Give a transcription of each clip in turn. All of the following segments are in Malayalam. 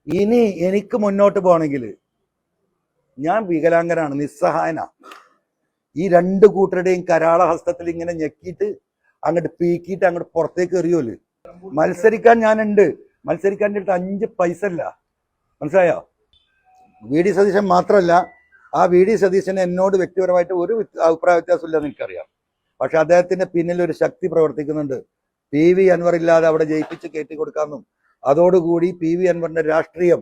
ഇനി എനിക്ക് മുന്നോട്ട് പോകണമെങ്കിൽ ഞാൻ വികലാംഗനാണ്, നിസ്സഹായനാ. ഈ രണ്ട് കൂട്ടരുടെയും കരാള ഹസ്തത്തിൽ ഇങ്ങനെ ഞെക്കിയിട്ട് അങ്ങോട്ട് പീക്കിയിട്ട് അങ്ങോട്ട് പുറത്തേക്ക് എറിയോല്. മത്സരിക്കാൻ ഞാനുണ്ട്, മത്സരിക്കാൻ അടുത്ത് 5 പൈസ അല്ല, മനസ്സിലായോ? വി ഡി സതീശൻ മാത്രമല്ല, ആ വി ഡി സതീശന് എന്നോട് വ്യക്തിപരമായിട്ട് ഒരു അഭിപ്രായ വ്യത്യാസമില്ലെന്ന് എനിക്കറിയാം. പക്ഷെ അദ്ദേഹത്തിന്റെ പിന്നിൽ ഒരു ശക്തി പ്രവർത്തിക്കുന്നുണ്ട്. PV അൻവർ ഇല്ലാതെ അവിടെ ജയിപ്പിച്ച് കയറ്റി കൊടുക്കാമെന്നും അതോടുകൂടി PV അൻവറിന്റെ രാഷ്ട്രീയം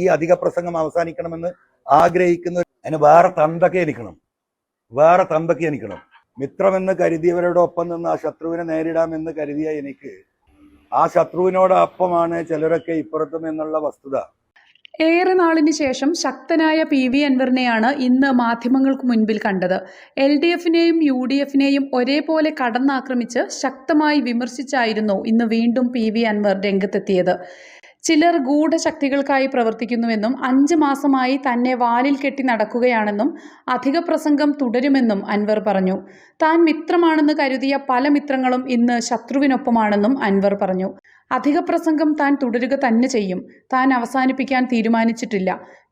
ഈ അധിക പ്രസംഗം അവസാനിക്കണമെന്ന് ആഗ്രഹിക്കുന്ന അതിന് വേറെ തന്തൊക്കെ എനിക്കണം. മിത്രമെന്ന് കരുതിയവരോടൊപ്പം നിന്ന് ആ ശത്രുവിനെ നേരിടാമെന്ന് കരുതിയ എനിക്ക് ആ ശത്രുവിനോടൊപ്പമാണ് ചിലരൊക്കെ ഇപ്പുറത്തും എന്നുള്ള വസ്തുത. ഏറെ നാളിന് ശേഷം ശക്തനായ PV അൻവറിനെയാണ് ഇന്ന് മാധ്യമങ്ങൾക്ക് മുൻപിൽ കണ്ടത്. LDFനെയും UDFനെയും ഒരേപോലെ കടന്നാക്രമിച്ച് ശക്തമായി വിമർശിച്ചായിരുന്നു ഇന്ന് വീണ്ടും PV അൻവർ രംഗത്തെത്തിയത്. ചിലർ ഗൂഢശക്തികൾക്കായി പ്രവർത്തിക്കുന്നുവെന്നും 5 മാസമായി തന്നെ വാലിൽ കെട്ടി നടക്കുകയാണെന്നും അധിക പ്രസംഗം തുടരുമെന്നും അൻവർ പറഞ്ഞു. താൻ മിത്രമാണെന്ന് കരുതിയ പല മിത്രങ്ങളും ഇന്ന് ശത്രുവിനൊപ്പമാണെന്നും അൻവർ പറഞ്ഞു. അധിക പ്രസംഗം താൻ തുടരുക തന്നെ ചെയ്യും. താൻ അവസാനിപ്പിക്കാൻ തീരുമാനിച്ചിട്ടില്ല.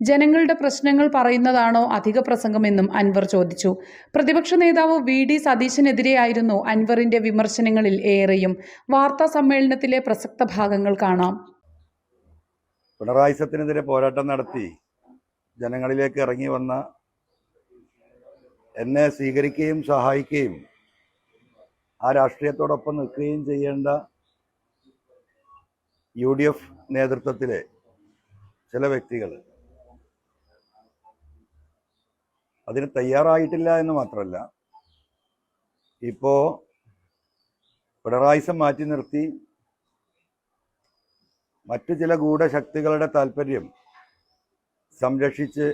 ജനങ്ങളുടെ പ്രശ്നങ്ങൾ പറയുന്നതാണോ അധിക പ്രസംഗമെന്നും അൻവർ ചോദിച്ചു. പ്രതിപക്ഷ നേതാവ് VD സതീശനെതിരെയായിരുന്നു അൻവറിന്റെ വിമർശനങ്ങളിൽ ഏറെയും. വാർത്താ സമ്മേളനത്തിലെ പ്രസക്ത ഭാഗങ്ങൾ കാണാം. പിണറായി സത്തിനെതിരെ പോരാട്ടം നടത്തി ജനങ്ങളിലേക്ക് ഇറങ്ങി വന്ന എന്നെ സ്വീകരിക്കുകയും സഹായിക്കുകയും ആ രാഷ്ട്രീയത്തോടൊപ്പം നിൽക്കുകയും ചെയ്യേണ്ട UDF നേതൃത്വത്തിലെ ചില വ്യക്തികൾ അതിന് തയ്യാറായിട്ടില്ല എന്ന് മാത്രമല്ല, ഇപ്പോൾ പിണറായിസം മാറ്റി നിർത്തി മറ്റു ചില ഗൂഢശക്തികളുടെ താല്പര്യം സംരക്ഷിച്ച്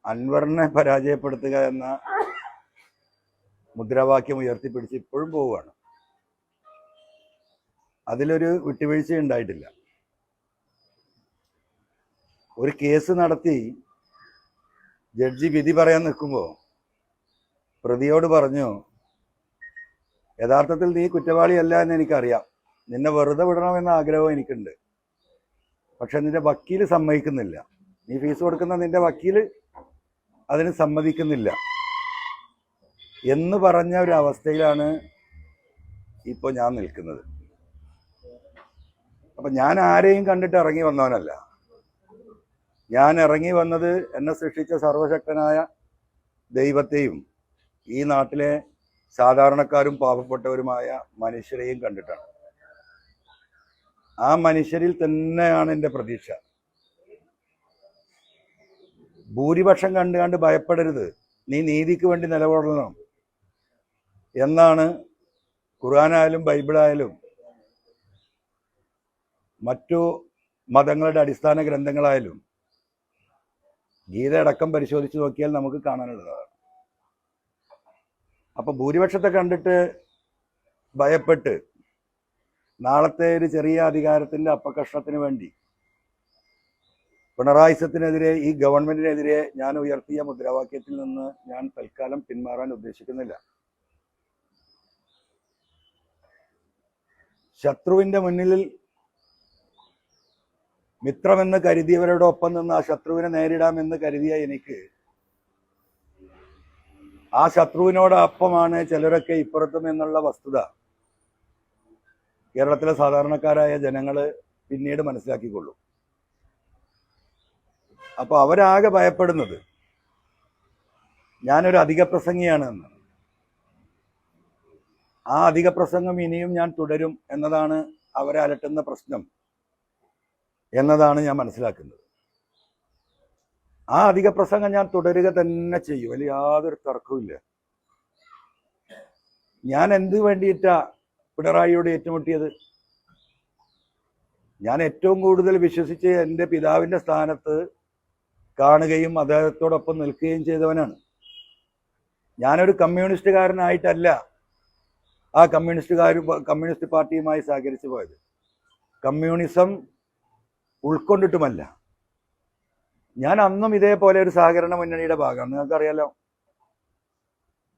അൻവറിനെ പരാജയപ്പെടുത്തുക എന്ന മുദ്രാവാക്യം ഉയർത്തിപ്പിടിച്ച് ഇപ്പോഴും പോവുകയാണ്. അതിലൊരു വിട്ടുവീഴ്ച ഉണ്ടായിട്ടില്ല. ഒരു കേസ് നടത്തി ജഡ്ജി വിധി പറയാൻ നിൽക്കുമ്പോൾ പ്രതിയോട് പറഞ്ഞു, യഥാർത്ഥത്തിൽ നീ കുറ്റവാളിയല്ല എന്ന് എനിക്കറിയാം, നിന്നെ വെറുതെ വിടണമെന്ന ആഗ്രഹവും എനിക്കുണ്ട്, പക്ഷെ നിന്റെ വക്കീൽ സമ്മതിക്കുന്നില്ല, നീ ഫീസ് കൊടുക്കുന്ന നിന്റെ വക്കീൽ അതിന് സമ്മതിക്കുന്നില്ല എന്ന് പറഞ്ഞ ഒരു അവസ്ഥയിലാണ് ഇപ്പോൾ ഞാൻ നിൽക്കുന്നത്. അപ്പം ഞാൻ ആരെയും കണ്ടിട്ട് ഇറങ്ങി വന്നവനല്ല. ഞാൻ ഇറങ്ങി വന്നത് എന്നെ സൃഷ്ടിച്ച സർവശക്തനായ ദൈവത്തെയും ഈ നാട്ടിലെ സാധാരണക്കാരും പാവപ്പെട്ടവരുമായ മനുഷ്യരെയും കണ്ടിട്ടാണ്. ആ മനുഷ്യരിൽ തന്നെയാണ് എൻ്റെ പ്രതീക്ഷ. ഭൂരിപക്ഷം കണ്ട് ഭയപ്പെടരുത്, നീ നീതിക്ക് വേണ്ടി നിലകൊള്ളണം എന്നാണ് ഖുർആനായാലും ബൈബിളായാലും മറ്റു മതങ്ങളുടെ അടിസ്ഥാന ഗ്രന്ഥങ്ങളായാലും ഗീതയടക്കം പരിശോധിച്ച് നോക്കിയാൽ നമുക്ക് കാണാനുള്ളതാണ്. അപ്പൊ ഭൂരിപക്ഷത്തെ കണ്ടിട്ട് ഭയപ്പെട്ട് നാളത്തെ ഒരു ചെറിയ അധികാരത്തിന്റെ അപ്പകഷ്ണത്തിന് വേണ്ടി പിണറായിസത്തിനെതിരെ, ഈ ഗവൺമെന്റിനെതിരെ ഞാൻ ഉയർത്തിയ മുദ്രാവാക്യത്തിൽ നിന്ന് ഞാൻ തൽക്കാലം പിന്മാറാൻ ഉദ്ദേശിക്കുന്നില്ല. ശത്രുവിന്റെ മുന്നിൽ മിത്രമെന്ന് കരുതിയവരോടൊപ്പം നിന്ന് ആ ശത്രുവിനെ നേരിടാമെന്ന് കരുതിയ എനിക്ക് ആ ശത്രുവിനോടൊപ്പമാണ് ചിലരൊക്കെ ഇപ്പുറത്തും എന്നുള്ള വസ്തുത കേരളത്തിലെ സാധാരണക്കാരായ ജനങ്ങൾ പിന്നീട് മനസ്സിലാക്കിക്കൊള്ളും. അപ്പോൾ അവരാകെ ഭയപ്പെടുന്നത് ഞാനൊരു അധിക പ്രസംഗിയാണ് എന്ന്. ആ അധിക പ്രസംഗം ഇനിയും ഞാൻ തുടരും എന്നതാണ് അവരെ അലട്ടുന്ന പ്രശ്നം എന്നതാണ് ഞാൻ മനസ്സിലാക്കുന്നത്. ആ അധിക പ്രസംഗം ഞാൻ തുടരുക തന്നെ ചെയ്യും, അതിൽ യാതൊരു തർക്കവുമില്ല. ഞാൻ എന്ത് വേണ്ടിയിട്ടാ പിണറായിയോട് ഏറ്റുമുട്ടിയത്? ഞാൻ ഏറ്റവും കൂടുതൽ വിശ്വസിച്ച് എൻ്റെ പിതാവിൻ്റെ സ്ഥാനത്ത് കാണുകയും അദ്ദേഹത്തോടൊപ്പം നിൽക്കുകയും ചെയ്തവനാണ്. ഞാനൊരു കമ്മ്യൂണിസ്റ്റുകാരനായിട്ടല്ല ആ കമ്മ്യൂണിസ്റ്റ് പാർട്ടിയുമായി സഹകരിച്ചു പോയത്. കമ്മ്യൂണിസം ഉൾക്കൊണ്ടിട്ടുമല്ല. ഞാൻ അന്നും ഇതേപോലെ ഒരു സഹകരണ മുന്നണിയുടെ ഭാഗമാണ്, നിങ്ങൾക്കറിയാലോ.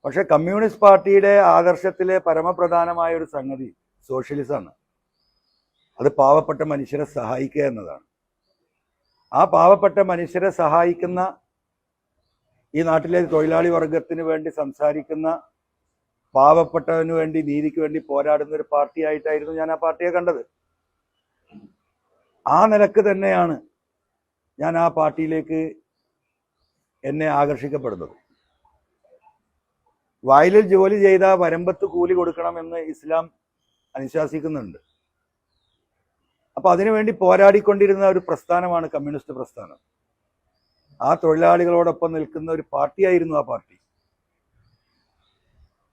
പക്ഷെ കമ്മ്യൂണിസ്റ്റ് പാർട്ടിയുടെ ആദർശത്തിലെ പരമപ്രധാനമായ ഒരു സംഗതി സോഷ്യലിസമാണ്. അത് പാവപ്പെട്ട മനുഷ്യരെ സഹായിക്കുക എന്നതാണ്. ആ പാവപ്പെട്ട മനുഷ്യരെ സഹായിക്കുന്ന, ഈ നാട്ടിലെ തൊഴിലാളി വർഗത്തിന് വേണ്ടി സംസാരിക്കുന്ന, പാവപ്പെട്ടവന് വേണ്ടി, നീതിക്ക് വേണ്ടി പോരാടുന്ന ഒരു പാർട്ടിയായിട്ടായിരുന്നു ഞാൻ ആ പാർട്ടിയെ കണ്ടത്. ആ നിലക്ക് തന്നെയാണ് ഞാൻ ആ പാർട്ടിയിലേക്ക് എന്നെ ആകർഷിക്കപ്പെടുന്നത്. വയലിൽ ജോലി ചെയ്ത വരമ്പത്ത് കൂലി കൊടുക്കണമെന്ന് ഇസ്ലാം അനുശാസിക്കുന്നുണ്ട്. അപ്പൊ അതിനുവേണ്ടി പോരാടിക്കൊണ്ടിരുന്ന ഒരു പ്രസ്ഥാനമാണ് കമ്മ്യൂണിസ്റ്റ് പ്രസ്ഥാനം. ആ തൊഴിലാളികളോടൊപ്പം നിൽക്കുന്ന ഒരു പാർട്ടിയായിരുന്നു ആ പാർട്ടി.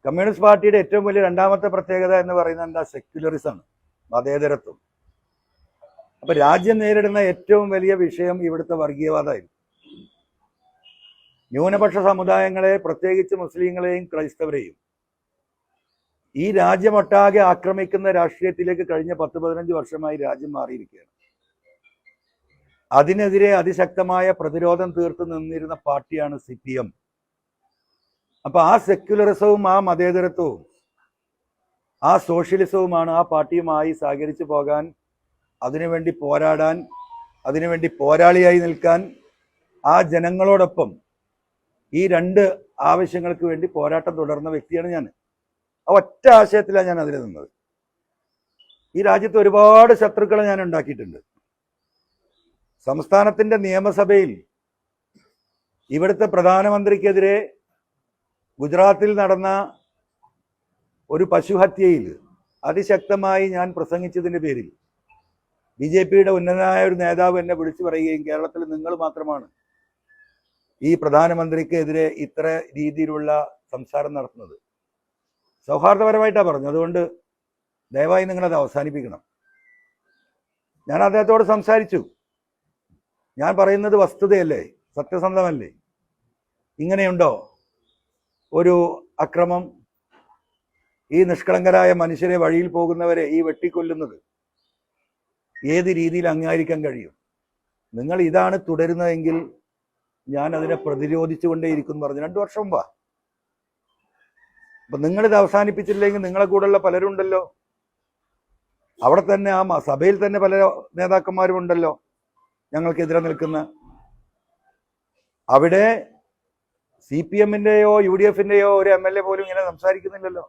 കമ്മ്യൂണിസ്റ്റ് പാർട്ടിയുടെ ഏറ്റവും വലിയ രണ്ടാമത്തെ പ്രത്യേകത എന്ന് പറയുന്നത് എന്താ? സെക്യുലറിസം, മതേതരത്വം. അപ്പൊ രാജ്യം നേരിടുന്ന ഏറ്റവും വലിയ വിഷയം ഇവിടുത്തെ വർഗീയവാദമായിരുന്നു. ന്യൂനപക്ഷ സമുദായങ്ങളെ, പ്രത്യേകിച്ച് മുസ്ലിങ്ങളെയും ക്രൈസ്തവരെയും ഈ രാജ്യമൊട്ടാകെ ആക്രമിക്കുന്ന രാഷ്ട്രീയത്തിലേക്ക് കഴിഞ്ഞ 10-15 വർഷമായി രാജ്യം മാറിയിരിക്കുകയാണ്. അതിനെതിരെ അതിശക്തമായ പ്രതിരോധം തീർത്തു നിന്നിരുന്ന പാർട്ടിയാണ് CPM. അപ്പൊ ആ സെക്യുലറിസവും, ആ മതേതരത്വവും, ആ സോഷ്യലിസവുമാണ് ആ പാർട്ടിയുമായി സഹകരിച്ചു പോകാൻ, അതിനുവേണ്ടി പോരാടാൻ, അതിനുവേണ്ടി പോരാളിയായി നിൽക്കാൻ, ആ ജനങ്ങളോടൊപ്പം ഈ രണ്ട് ആവശ്യങ്ങൾക്ക് വേണ്ടി പോരാട്ടം തുടർന്ന വ്യക്തിയാണ് ഞാൻ. ആ ഒറ്റ ആശയത്തിലാണ് ഞാൻ അതിൽ നിന്നത്. ഈ രാജ്യത്ത് ഒരുപാട് ശത്രുക്കളെ ഞാൻ ഉണ്ടാക്കിയിട്ടുണ്ട്. സംസ്ഥാനത്തിന്റെ നിയമസഭയിൽ ഇവിടുത്തെ പ്രധാനമന്ത്രിക്കെതിരെ ഗുജറാത്തിൽ നടന്ന ഒരു പശുഹത്യയിൽ അതിശക്തമായി ഞാൻ പ്രസംഗിച്ചതിന്റെ പേരിൽ BJPയുടെ ഉന്നതനായ ഒരു നേതാവ് എന്നെ വിളിച്ചു പറയുകയും, കേരളത്തിൽ നിങ്ങൾ മാത്രമാണ് ഈ പ്രധാനമന്ത്രിക്കെതിരെ ഇത്ര രീതിയിലുള്ള സംസാരം നടത്തുന്നത്. സൗഹാർദ്ദപരമായിട്ടാണ് പറഞ്ഞു. അതുകൊണ്ട് ദയവായി നിങ്ങളത് അവസാനിപ്പിക്കണം. ഞാൻ അദ്ദേഹത്തോട് സംസാരിച്ചു. ഞാൻ പറയുന്നത് വസ്തുതയല്ലേ, സത്യസന്ധമല്ലേ? ഇങ്ങനെയുണ്ടോ ഒരു അക്രമം? ഈ നിഷ്കളങ്കരായ മനുഷ്യരെ, വഴിയിൽ പോകുന്നവരെ ഈ വെട്ടിക്കൊല്ലുന്നത് ഏത് രീതിയിൽ അംഗീകരിക്കാൻ കഴിയും? നിങ്ങൾ ഇതാണ് തുടരുന്നതെങ്കിൽ ഞാൻ അതിനെ പ്രതിരോധിച്ചുകൊണ്ടേയിരിക്കും പറഞ്ഞു 2 വർഷം മുമ്പാ. അപ്പൊ നിങ്ങളിത് അവസാനിപ്പിച്ചില്ലെങ്കിൽ നിങ്ങളെ കൂടെയുള്ള പലരുണ്ടല്ലോ, അവിടെ തന്നെ ആ സഭയിൽ തന്നെ പല നേതാക്കന്മാരും ഉണ്ടല്ലോ ഞങ്ങൾക്കെതിരെ നിൽക്കുന്ന. അവിടെ CPMന്റെയോ UDFന്റെയോ ഒരു MLA പോലും ഇങ്ങനെ സംസാരിക്കുന്നില്ലല്ലോ.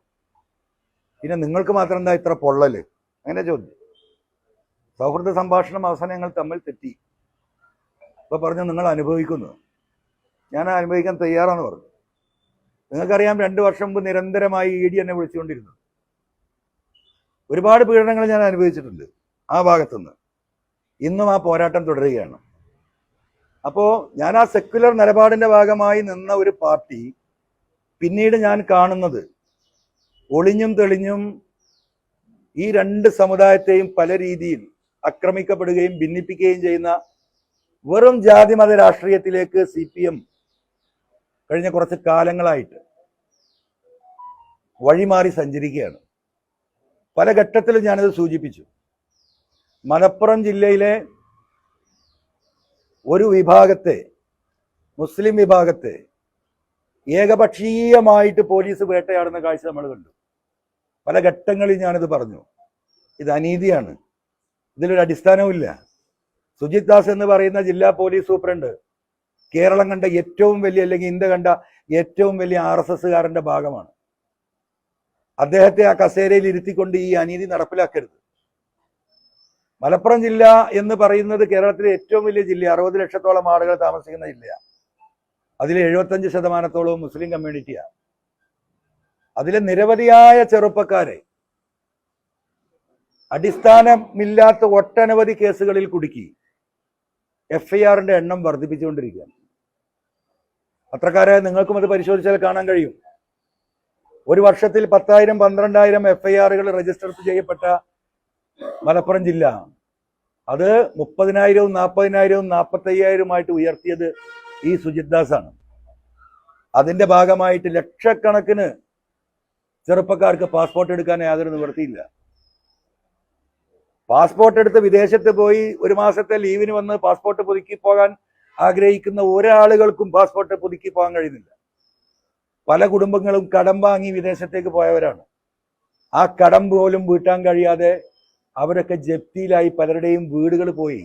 പിന്നെ നിങ്ങൾക്ക് മാത്രം എന്താ ഇത്ര പൊള്ളല്? അങ്ങനെ ചോദ്യം. സൗഹൃദ സംഭാഷണം അവസാനം ഞങ്ങൾ തമ്മിൽ തെറ്റി. ഇപ്പൊ പറഞ്ഞു നിങ്ങൾ അനുഭവിക്കുന്നു. ഞാൻ അനുഭവിക്കാൻ തയ്യാറാന്ന് പറഞ്ഞു. നിങ്ങൾക്കറിയാം, 2 വർഷം മുമ്പ് നിരന്തരമായി ED എന്നെ വിളിച്ചുകൊണ്ടിരുന്നു. ഒരുപാട് പീഡനങ്ങൾ ഞാൻ അനുഭവിച്ചിട്ടുണ്ട് ആ ഭാഗത്തുനിന്ന്. ഇന്നും ആ പോരാട്ടം തുടരുകയാണ്. അപ്പോൾ ഞാൻ ആ സെക്യുലർ നിലപാടിന്റെ ഭാഗമായി നിന്ന ഒരു പാർട്ടി പിന്നീട് ഞാൻ കാണുന്നത് ഒളിഞ്ഞും തെളിഞ്ഞും ഈ 2 സമുദായത്തെയും പല രീതിയിൽ ആക്രമിക്കപ്പെടുകയും ഭിന്നിപ്പിക്കുകയും ചെയ്യുന്ന വെറും ജാതിമത രാഷ്ട്രീയത്തിലേക്ക് CPM കഴിഞ്ഞ കുറച്ച് കാലങ്ങളായിട്ട് വഴിമാറി സഞ്ചരിക്കുകയാണ്. പല ഘട്ടത്തിലും ഞാനത് സൂചിപ്പിച്ചു. മലപ്പുറം ജില്ലയിലെ ഒരു വിഭാഗത്തെ, മുസ്ലിം വിഭാഗത്തെ ഏകപക്ഷീയമായിട്ട് പോലീസ് വേട്ടയാടുന്ന കാഴ്ച നമ്മൾ കണ്ടു. പല ഘട്ടങ്ങളിൽ ഞാനിത് പറഞ്ഞു. ഇത് അനീതിയാണ്, ഇതിലൊരു അടിസ്ഥാനവുമില്ല. സുജിത് ദാസ് എന്ന് പറയുന്ന ജില്ലാ പോലീസ് സൂപ്രണ്ട് കേരളം കണ്ട ഏറ്റവും വലിയ, അല്ലെങ്കിൽ ഇന്ത്യ കണ്ട ഏറ്റവും വലിയ RSSകാരന്റെ ഭാഗമാണ്. അദ്ദേഹത്തെ ആ കസേരയിൽ ഇരുത്തിക്കൊണ്ട് ഈ അനീതി നടപ്പിലാക്കരുത്. മലപ്പുറം ജില്ല എന്ന് പറയുന്നത് കേരളത്തിലെ ഏറ്റവും വലിയ ജില്ല, 60 ലക്ഷത്തോളം ആളുകൾ താമസിക്കുന്ന ജില്ലയാണ്. അതിൽ 75% മുസ്ലിം കമ്മ്യൂണിറ്റിയാണ്. അതിലെ നിരവധിയായ ചെറുപ്പക്കാരെ അടിസ്ഥാനമില്ലാത്ത ഒട്ടനവധി കേസുകളിൽ കുടുക്കി FIRന്റെ എണ്ണം വർദ്ധിപ്പിച്ചുകൊണ്ടിരിക്കുകയാണ്. പത്രക്കാരെ നിങ്ങൾക്കും അത് പരിശോധിച്ചാൽ കാണാൻ കഴിയും. ഒരു വർഷത്തിൽ 10,000-12,000 FIRകൾ രജിസ്റ്റർ ചെയ്യപ്പെട്ട മലപ്പുറം ജില്ല, അത് 30,000, 40,000, 45,000 ഉയർത്തിയത് ഈ സുജിത് ദാസാണ്. അതിന്റെ ഭാഗമായിട്ട് ലക്ഷക്കണക്കിന് ചെറുപ്പക്കാർക്ക് പാസ്പോർട്ട് എടുക്കാൻ യാതൊരു നിവൃത്തിയില്ല. പാസ്പോർട്ട് എടുത്ത് വിദേശത്ത് പോയി 1 മാസത്തെ ലീവിന് വന്ന് പാസ്പോർട്ട് പുതുക്കി പോകാൻ ആഗ്രഹിക്കുന്ന ഒരാളുകൾക്കും പാസ്പോർട്ട് പുതുക്കി പോകാൻ കഴിയുന്നില്ല. പല കുടുംബങ്ങളും കടം വാങ്ങി വിദേശത്തേക്ക് പോയവരാണ്. ആ കടം പോലും വീട്ടാൻ കഴിയാതെ അവരൊക്കെ ജപ്തിയിലായി, പലരുടെയും വീടുകൾ പോയി.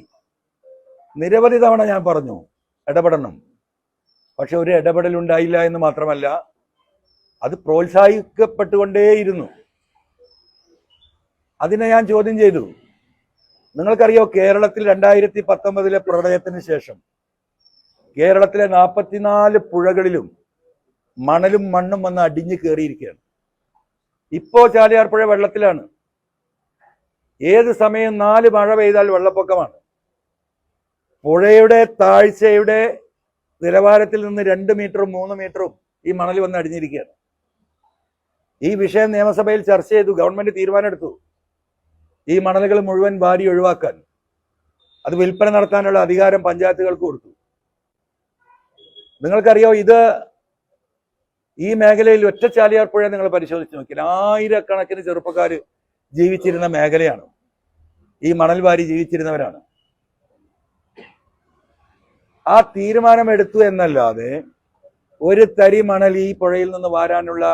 നിരവധി തവണ ഞാൻ പറഞ്ഞു ഇടപെടണം. പക്ഷെ ഒരു ഇടപെടൽ ഉണ്ടായില്ല എന്ന് മാത്രമല്ല, അത് പ്രോത്സാഹിക്കപ്പെട്ടുകൊണ്ടേയിരുന്നു. അതിനെ ഞാൻ ചോദ്യം ചെയ്തു. നിങ്ങൾക്കറിയോ, കേരളത്തിൽ 2019 പ്രളയത്തിന് ശേഷം കേരളത്തിലെ 44 പുഴകളിലും മണലും മണ്ണും വന്ന് അടിഞ്ഞു കയറിയിരിക്കുകയാണ്. ഇപ്പോ ചാലിയാർ പുഴ വെള്ളത്തിലാണ്. ഏത് സമയം 4 മഴ പെയ്താൽ വെള്ളപ്പൊക്കമാണ്. പുഴയുടെ താഴ്ചയുടെ നിലവാരത്തിൽ നിന്ന് 2 മീറ്ററും 3 മീറ്ററും ഈ മണൽ വന്ന് അടിഞ്ഞിരിക്കുകയാണ്. ഈ വിഷയം നിയമസഭയിൽ ചർച്ച ചെയ്തു. ഗവൺമെന്റ് തീരുമാനമെടുത്തു ഈ മണലുകൾ മുഴുവൻ വാരി ഒഴിവാക്കാൻ. അത് വിൽപ്പന നടത്താനുള്ള അധികാരം പഞ്ചായത്തുകൾക്ക് കൊടുത്തു. നിങ്ങൾക്കറിയോ, ഇത് ഈ മേഖലയിൽ ഒറ്റ ചാലിയാർ പുഴ നിങ്ങൾ പരിശോധിച്ച് നോക്കിയാൽ 1000കണക്കിന് ചെറുപ്പക്കാർ ജീവിച്ചിരുന്ന മേഖലയാണ്. ഈ മണൽ വാരി ജീവിച്ചിരുന്നവരാണ്. ആ തീരുമാനം എടുത്തു എന്നല്ലാതെ ഒരു തരി മണൽ ഈ പുഴയിൽ നിന്ന് വാരാനുള്ള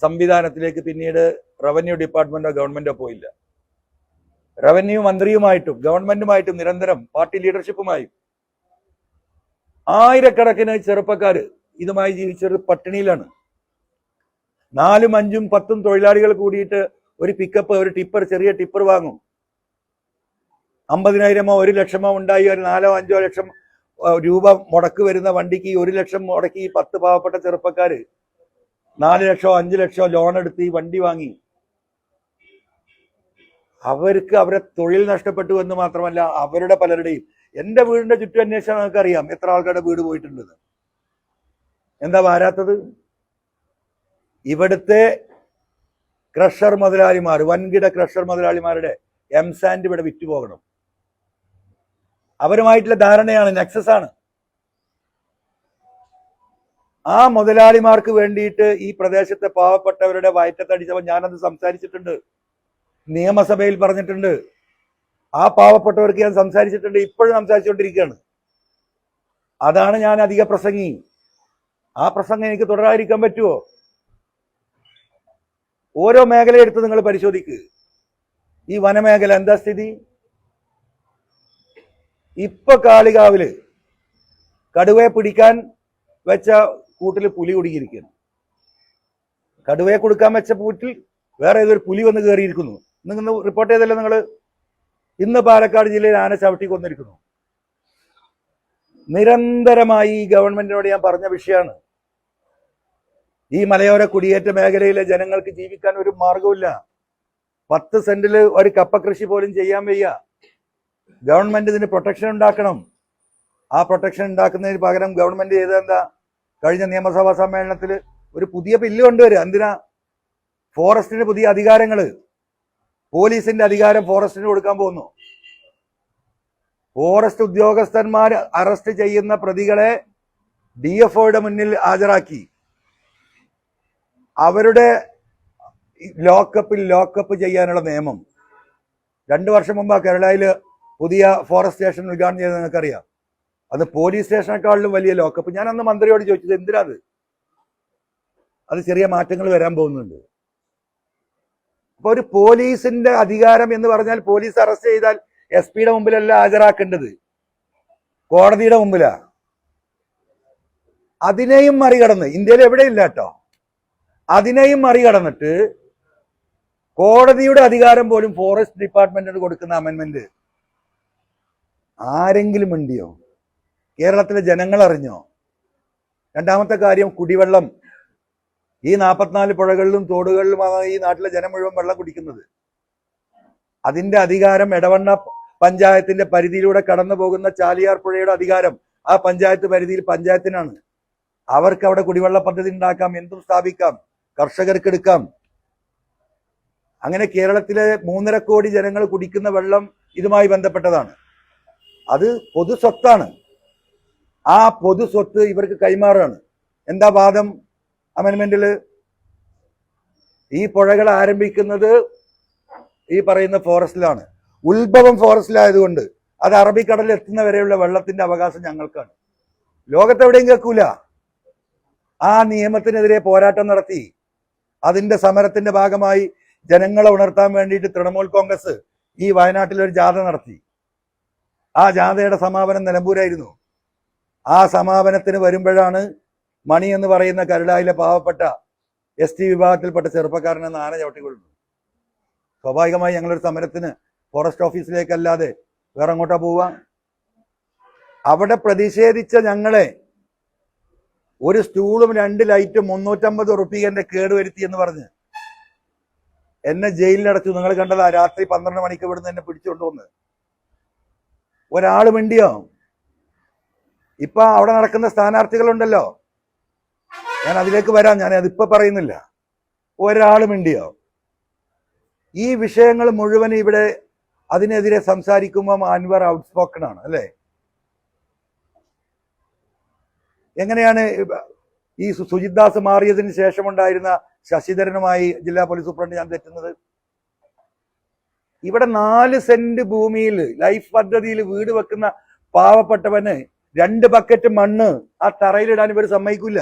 സംവിധാനത്തിലേക്ക് പിന്നീട് റവന്യൂ ഡിപ്പാർട്ട്മെന്റോ ഗവൺമെന്റോ പോയില്ല. റവന്യൂ മന്ത്രിയുമായിട്ടും ഗവൺമെന്റുമായിട്ടും നിരന്തരം പാർട്ടി ലീഡർഷിപ്പുമായും 1000കണക്കിന് ചെറുപ്പക്കാർ ഇതുമായി ജീവിച്ചത് പട്ടിണിയിലാണ്. 4, 5, 10 തൊഴിലാളികൾ കൂടിയിട്ട് ഒരു പിക്കപ്പ്, ഒരു ടിപ്പർ, ചെറിയ ടിപ്പർ വാങ്ങും. 50,000 1 ലക്ഷമോ ഉണ്ടായി ഒരു 4 5 ലക്ഷം രൂപ മുടക്ക് വരുന്ന വണ്ടിക്ക് 1 ലക്ഷം മുടക്കി 10 പാവപ്പെട്ട ചെറുപ്പക്കാര് 4 ലക്ഷമോ 5 ലക്ഷമോ ലോൺ എടുത്ത് ഈ വണ്ടി വാങ്ങി. അവർക്ക് അവരെ തൊഴിൽ നഷ്ടപ്പെട്ടു എന്ന് മാത്രമല്ല, അവരുടെ പലരുടെയും, എന്റെ വീടിന്റെ ചുറ്റും അന്വേഷിച്ചാൽ നമുക്കറിയാം എത്ര ആൾക്കാരുടെ വീട് പോയിട്ടുണ്ടെന്ന്. എന്താ വാരാത്തത്? ഇവിടുത്തെ ക്രഷർ മുതലാളിമാർ, വൻകിട ക്രഷർ മുതലാളിമാരുടെ എംസാൻഡ് ഇവിടെ വിറ്റുപോകണം. അവരുമായിട്ടുള്ള ധാരണയാണ്, നെക്സസ് ആണ്. ആ മുതലാളിമാർക്ക് വേണ്ടിയിട്ട് ഈ പ്രദേശത്തെ പാവപ്പെട്ടവരുടെ വയറ്റത്തടിച്ചവൻ ഞാനത് സംസാരിച്ചിട്ടുണ്ട്, നിയമസഭയിൽ പറഞ്ഞിട്ടുണ്ട്. ആ പാവപ്പെട്ടവർക്ക് ഞാൻ സംസാരിച്ചിട്ടുണ്ട്, ഇപ്പോഴും സംസാരിച്ചുകൊണ്ടിരിക്കുകയാണ്. അതാണ് ഞാൻ അധിക പ്രസംഗി. ആ പ്രസംഗം എനിക്ക് തുടരാതിരിക്കാൻ പറ്റുമോ? ഓരോ മേഖലയെടുത്ത് നിങ്ങൾ പരിശോധിക്കുക. ഈ വനമേഖല എന്താ സ്ഥിതി? ഇപ്പൊ കാളികാവില് കടുവയെ പിടിക്കാൻ വെച്ച കൂട്ടിൽ പുലി കുടുങ്ങിയിരിക്കുന്നു. കടുവയെ കൊടുക്കാൻ വെച്ച കൂട്ടിൽ വേറെ ഏതൊരു പുലി വന്ന് കയറിയിരിക്കുന്നു. നിങ്ങൾ റിപ്പോർട്ട് ചെയ്തല്ലോ നിങ്ങൾ. ഇന്ന് പാലക്കാട് ജില്ലയിൽ ആന ചവിട്ടി കൊന്നിരിക്കുന്നു. നിരന്തരമായി ഈ ഗവൺമെന്റിനോട് ഞാൻ പറഞ്ഞ വിഷയമാണ്. ഈ മലയോര കുടിയേറ്റ മേഖലയിലെ ജനങ്ങൾക്ക് ജീവിക്കാൻ ഒരു മാർഗവുമില്ല. 10 സെന്റിൽ ഒരു കപ്പ കൃഷി പോലും ചെയ്യാൻ വയ്യ. ഗവൺമെന്റ് ഇതിന് പ്രൊട്ടക്ഷൻ ഉണ്ടാക്കണം. ആ പ്രൊട്ടക്ഷൻ ഉണ്ടാക്കുന്നതിന് പകരം ഗവൺമെന്റ് ചെയ്തെന്താ? കഴിഞ്ഞ നിയമസഭാ സമ്മേളനത്തിൽ ഒരു പുതിയ ബില്ല് കൊണ്ടുവരിക. എന്തിനാ? ഫോറസ്റ്റിന് പുതിയ അധികാരങ്ങള്, പോലീസിന്റെ അധികാരം ഫോറസ്റ്റിന് കൊടുക്കാൻ പോകുന്നു. ഫോറസ്റ്റ് ഉദ്യോഗസ്ഥന്മാർ അറസ്റ്റ് ചെയ്യുന്ന പ്രതികളെ DFOയുടെ മുന്നിൽ ഹാജരാക്കി അവരുടെ ലോക്കപ്പ് ചെയ്യാനുള്ള നിയമം 2 വർഷം മുമ്പ് കേരളയില് പുതിയ ഫോറസ്റ്റ് സ്റ്റേഷൻ ഉദ്ഘാടനം ചെയ്ത് നിങ്ങൾക്കറിയാം. അത് പോലീസ് സ്റ്റേഷനേക്കാളിലും വലിയ ലോക്കപ്പ്. ഞാൻ അന്ന് മന്ത്രിയോട് ചോദിച്ചത് എന്തിനാ അത് ചെറിയ മാറ്റങ്ങൾ വരാൻ പോകുന്നുണ്ട്. അപ്പൊ ഒരു പോലീസിന്റെ അധികാരം എന്ന് പറഞ്ഞാൽ പോലീസ് അറസ്റ്റ് ചെയ്താൽ SP-യുടെ മുമ്പിലല്ല ഹാജരാക്കേണ്ടത്, കോടതിയുടെ മുമ്പിലാ. അതിനെയും മറികടന്ന്, ഇന്ത്യയിൽ എവിടെയില്ല കേട്ടോ, അതിനെയും മറികടന്നിട്ട് കോടതിയുടെ അധികാരം പോലും ഫോറസ്റ്റ് ഡിപ്പാർട്ട്മെന്റിന് കൊടുക്കുന്ന അമെന്റ്മെന്റ് ആരെങ്കിലും ഉണ്ടിയോ? കേരളത്തിലെ ജനങ്ങൾ അറിഞ്ഞോ? രണ്ടാമത്തെ കാര്യം, കുടിവെള്ളം. ഈ 44 പുഴകളിലും തോടുകളിലുമാണ് ഈ നാട്ടിലെ ജനം മുഴുവൻ വെള്ളം കുടിക്കുന്നത്. അതിന്റെ അധികാരം എടവണ്ണ പഞ്ചായത്തിന്റെ പരിധിയിലൂടെ കടന്നു പോകുന്ന ചാലിയാർ പുഴയുടെ അധികാരം ആ പഞ്ചായത്ത് പരിധിയിൽ പഞ്ചായത്തിനാണ്. അവർക്ക് അവിടെ കുടിവെള്ള പദ്ധതി ഉണ്ടാക്കാം, എന്തും സ്ഥാപിക്കാം, കർഷകർക്ക് എടുക്കാം. അങ്ങനെ കേരളത്തിലെ 3.5 കോടി ജനങ്ങൾ കുടിക്കുന്ന വെള്ളം ഇതുമായി ബന്ധപ്പെട്ടതാണ്. അത് പൊതു സ്വത്താണ്. ആ പൊതു സ്വത്ത് ഇവർക്ക് കൈമാറാണ്. എന്താ വാദം അമെന്റ്മെന്റില്? ഈ പുഴകൾ ആരംഭിക്കുന്നത് ഈ പറയുന്ന ഫോറസ്റ്റിലാണ്. ഉത്ഭവം ഫോറസ്റ്റിലായതുകൊണ്ട് അത് അറബിക്കടലിൽ എത്തുന്ന വരെയുള്ള വെള്ളത്തിന്റെ അവകാശം ഞങ്ങൾക്കാണ്. ലോകത്തെവിടെയും കേൾക്കൂല. ആ നിയമത്തിനെതിരെ പോരാട്ടം നടത്തി. അതിന്റെ സമരത്തിന്റെ ഭാഗമായി ജനങ്ങളെ ഉണർത്താൻ വേണ്ടിയിട്ട് തൃണമൂൽ കോൺഗ്രസ് ഈ വയനാട്ടിൽ ഒരു ജാഥ നടത്തി. ആ ജാഥയുടെ സമാപനം നിലമ്പൂരായിരുന്നു. ആ സമാപനത്തിന് വരുമ്പോഴാണ് മണി എന്ന് പറയുന്ന കരുളായിലെ പാവപ്പെട്ട ST വിഭാഗത്തിൽപ്പെട്ട ചെറുപ്പക്കാരനെ ആന ചവിട്ടിക്കൊള്ളുന്നു. സ്വാഭാവികമായി ഞങ്ങളൊരു സമരത്തിന് ഫോറസ്റ്റ് ഓഫീസിലേക്കല്ലാതെ വേറെ അങ്ങോട്ടാ പോവുക? അവിടെ പ്രതിഷേധിച്ച ഞങ്ങളെ ഒരു സ്റ്റൂളും 2 ലൈറ്റും 350 റുപ്യന്റെ കേടുവരുത്തി എന്ന് പറഞ്ഞ് എന്നെ ജയിലിലടച്ചു. നിങ്ങൾ കണ്ടതാ, രാത്രി 12 മണിക്ക് ഇവിടുന്ന് എന്നെ പിടിച്ചുകൊണ്ടുവന്ന്. ഒരാൾ മിണ്ടിയോ? ഇപ്പൊ അവിടെ നടക്കുന്ന സ്ഥാനാർത്ഥികളുണ്ടല്ലോ, ഞാൻ അതിലേക്ക് വരാം, ഞാൻ അതിപ്പോ പറയുന്നില്ല. ഒരാൾ മിണ്ടിയോ? ഈ വിഷയങ്ങൾ മുഴുവൻ ഇവിടെ അതിനെതിരെ സംസാരിക്കുമ്പോൾ അൻവർ ഔട്ട്സ്പോക്കൺ ആണ് അല്ലേ? എങ്ങനെയാണ് ഈ സുജിത് ദാസ് മാറിയതിന് ശേഷമുണ്ടായിരുന്ന ശശിധരനുമായി ജില്ലാ പോലീസ് സൂപ്രണ്ട് ഞാൻ തെറ്റുന്നത്? ഇവിടെ 4 സെന്റ് ഭൂമിയിൽ ലൈഫ് പദ്ധതിയിൽ വീട് വെക്കുന്ന പാവപ്പെട്ടവന് 2 ബക്കറ്റ് മണ്ണ് ആ തറയിലിടാൻ ഇവർ സമ്മതിക്കില്ല.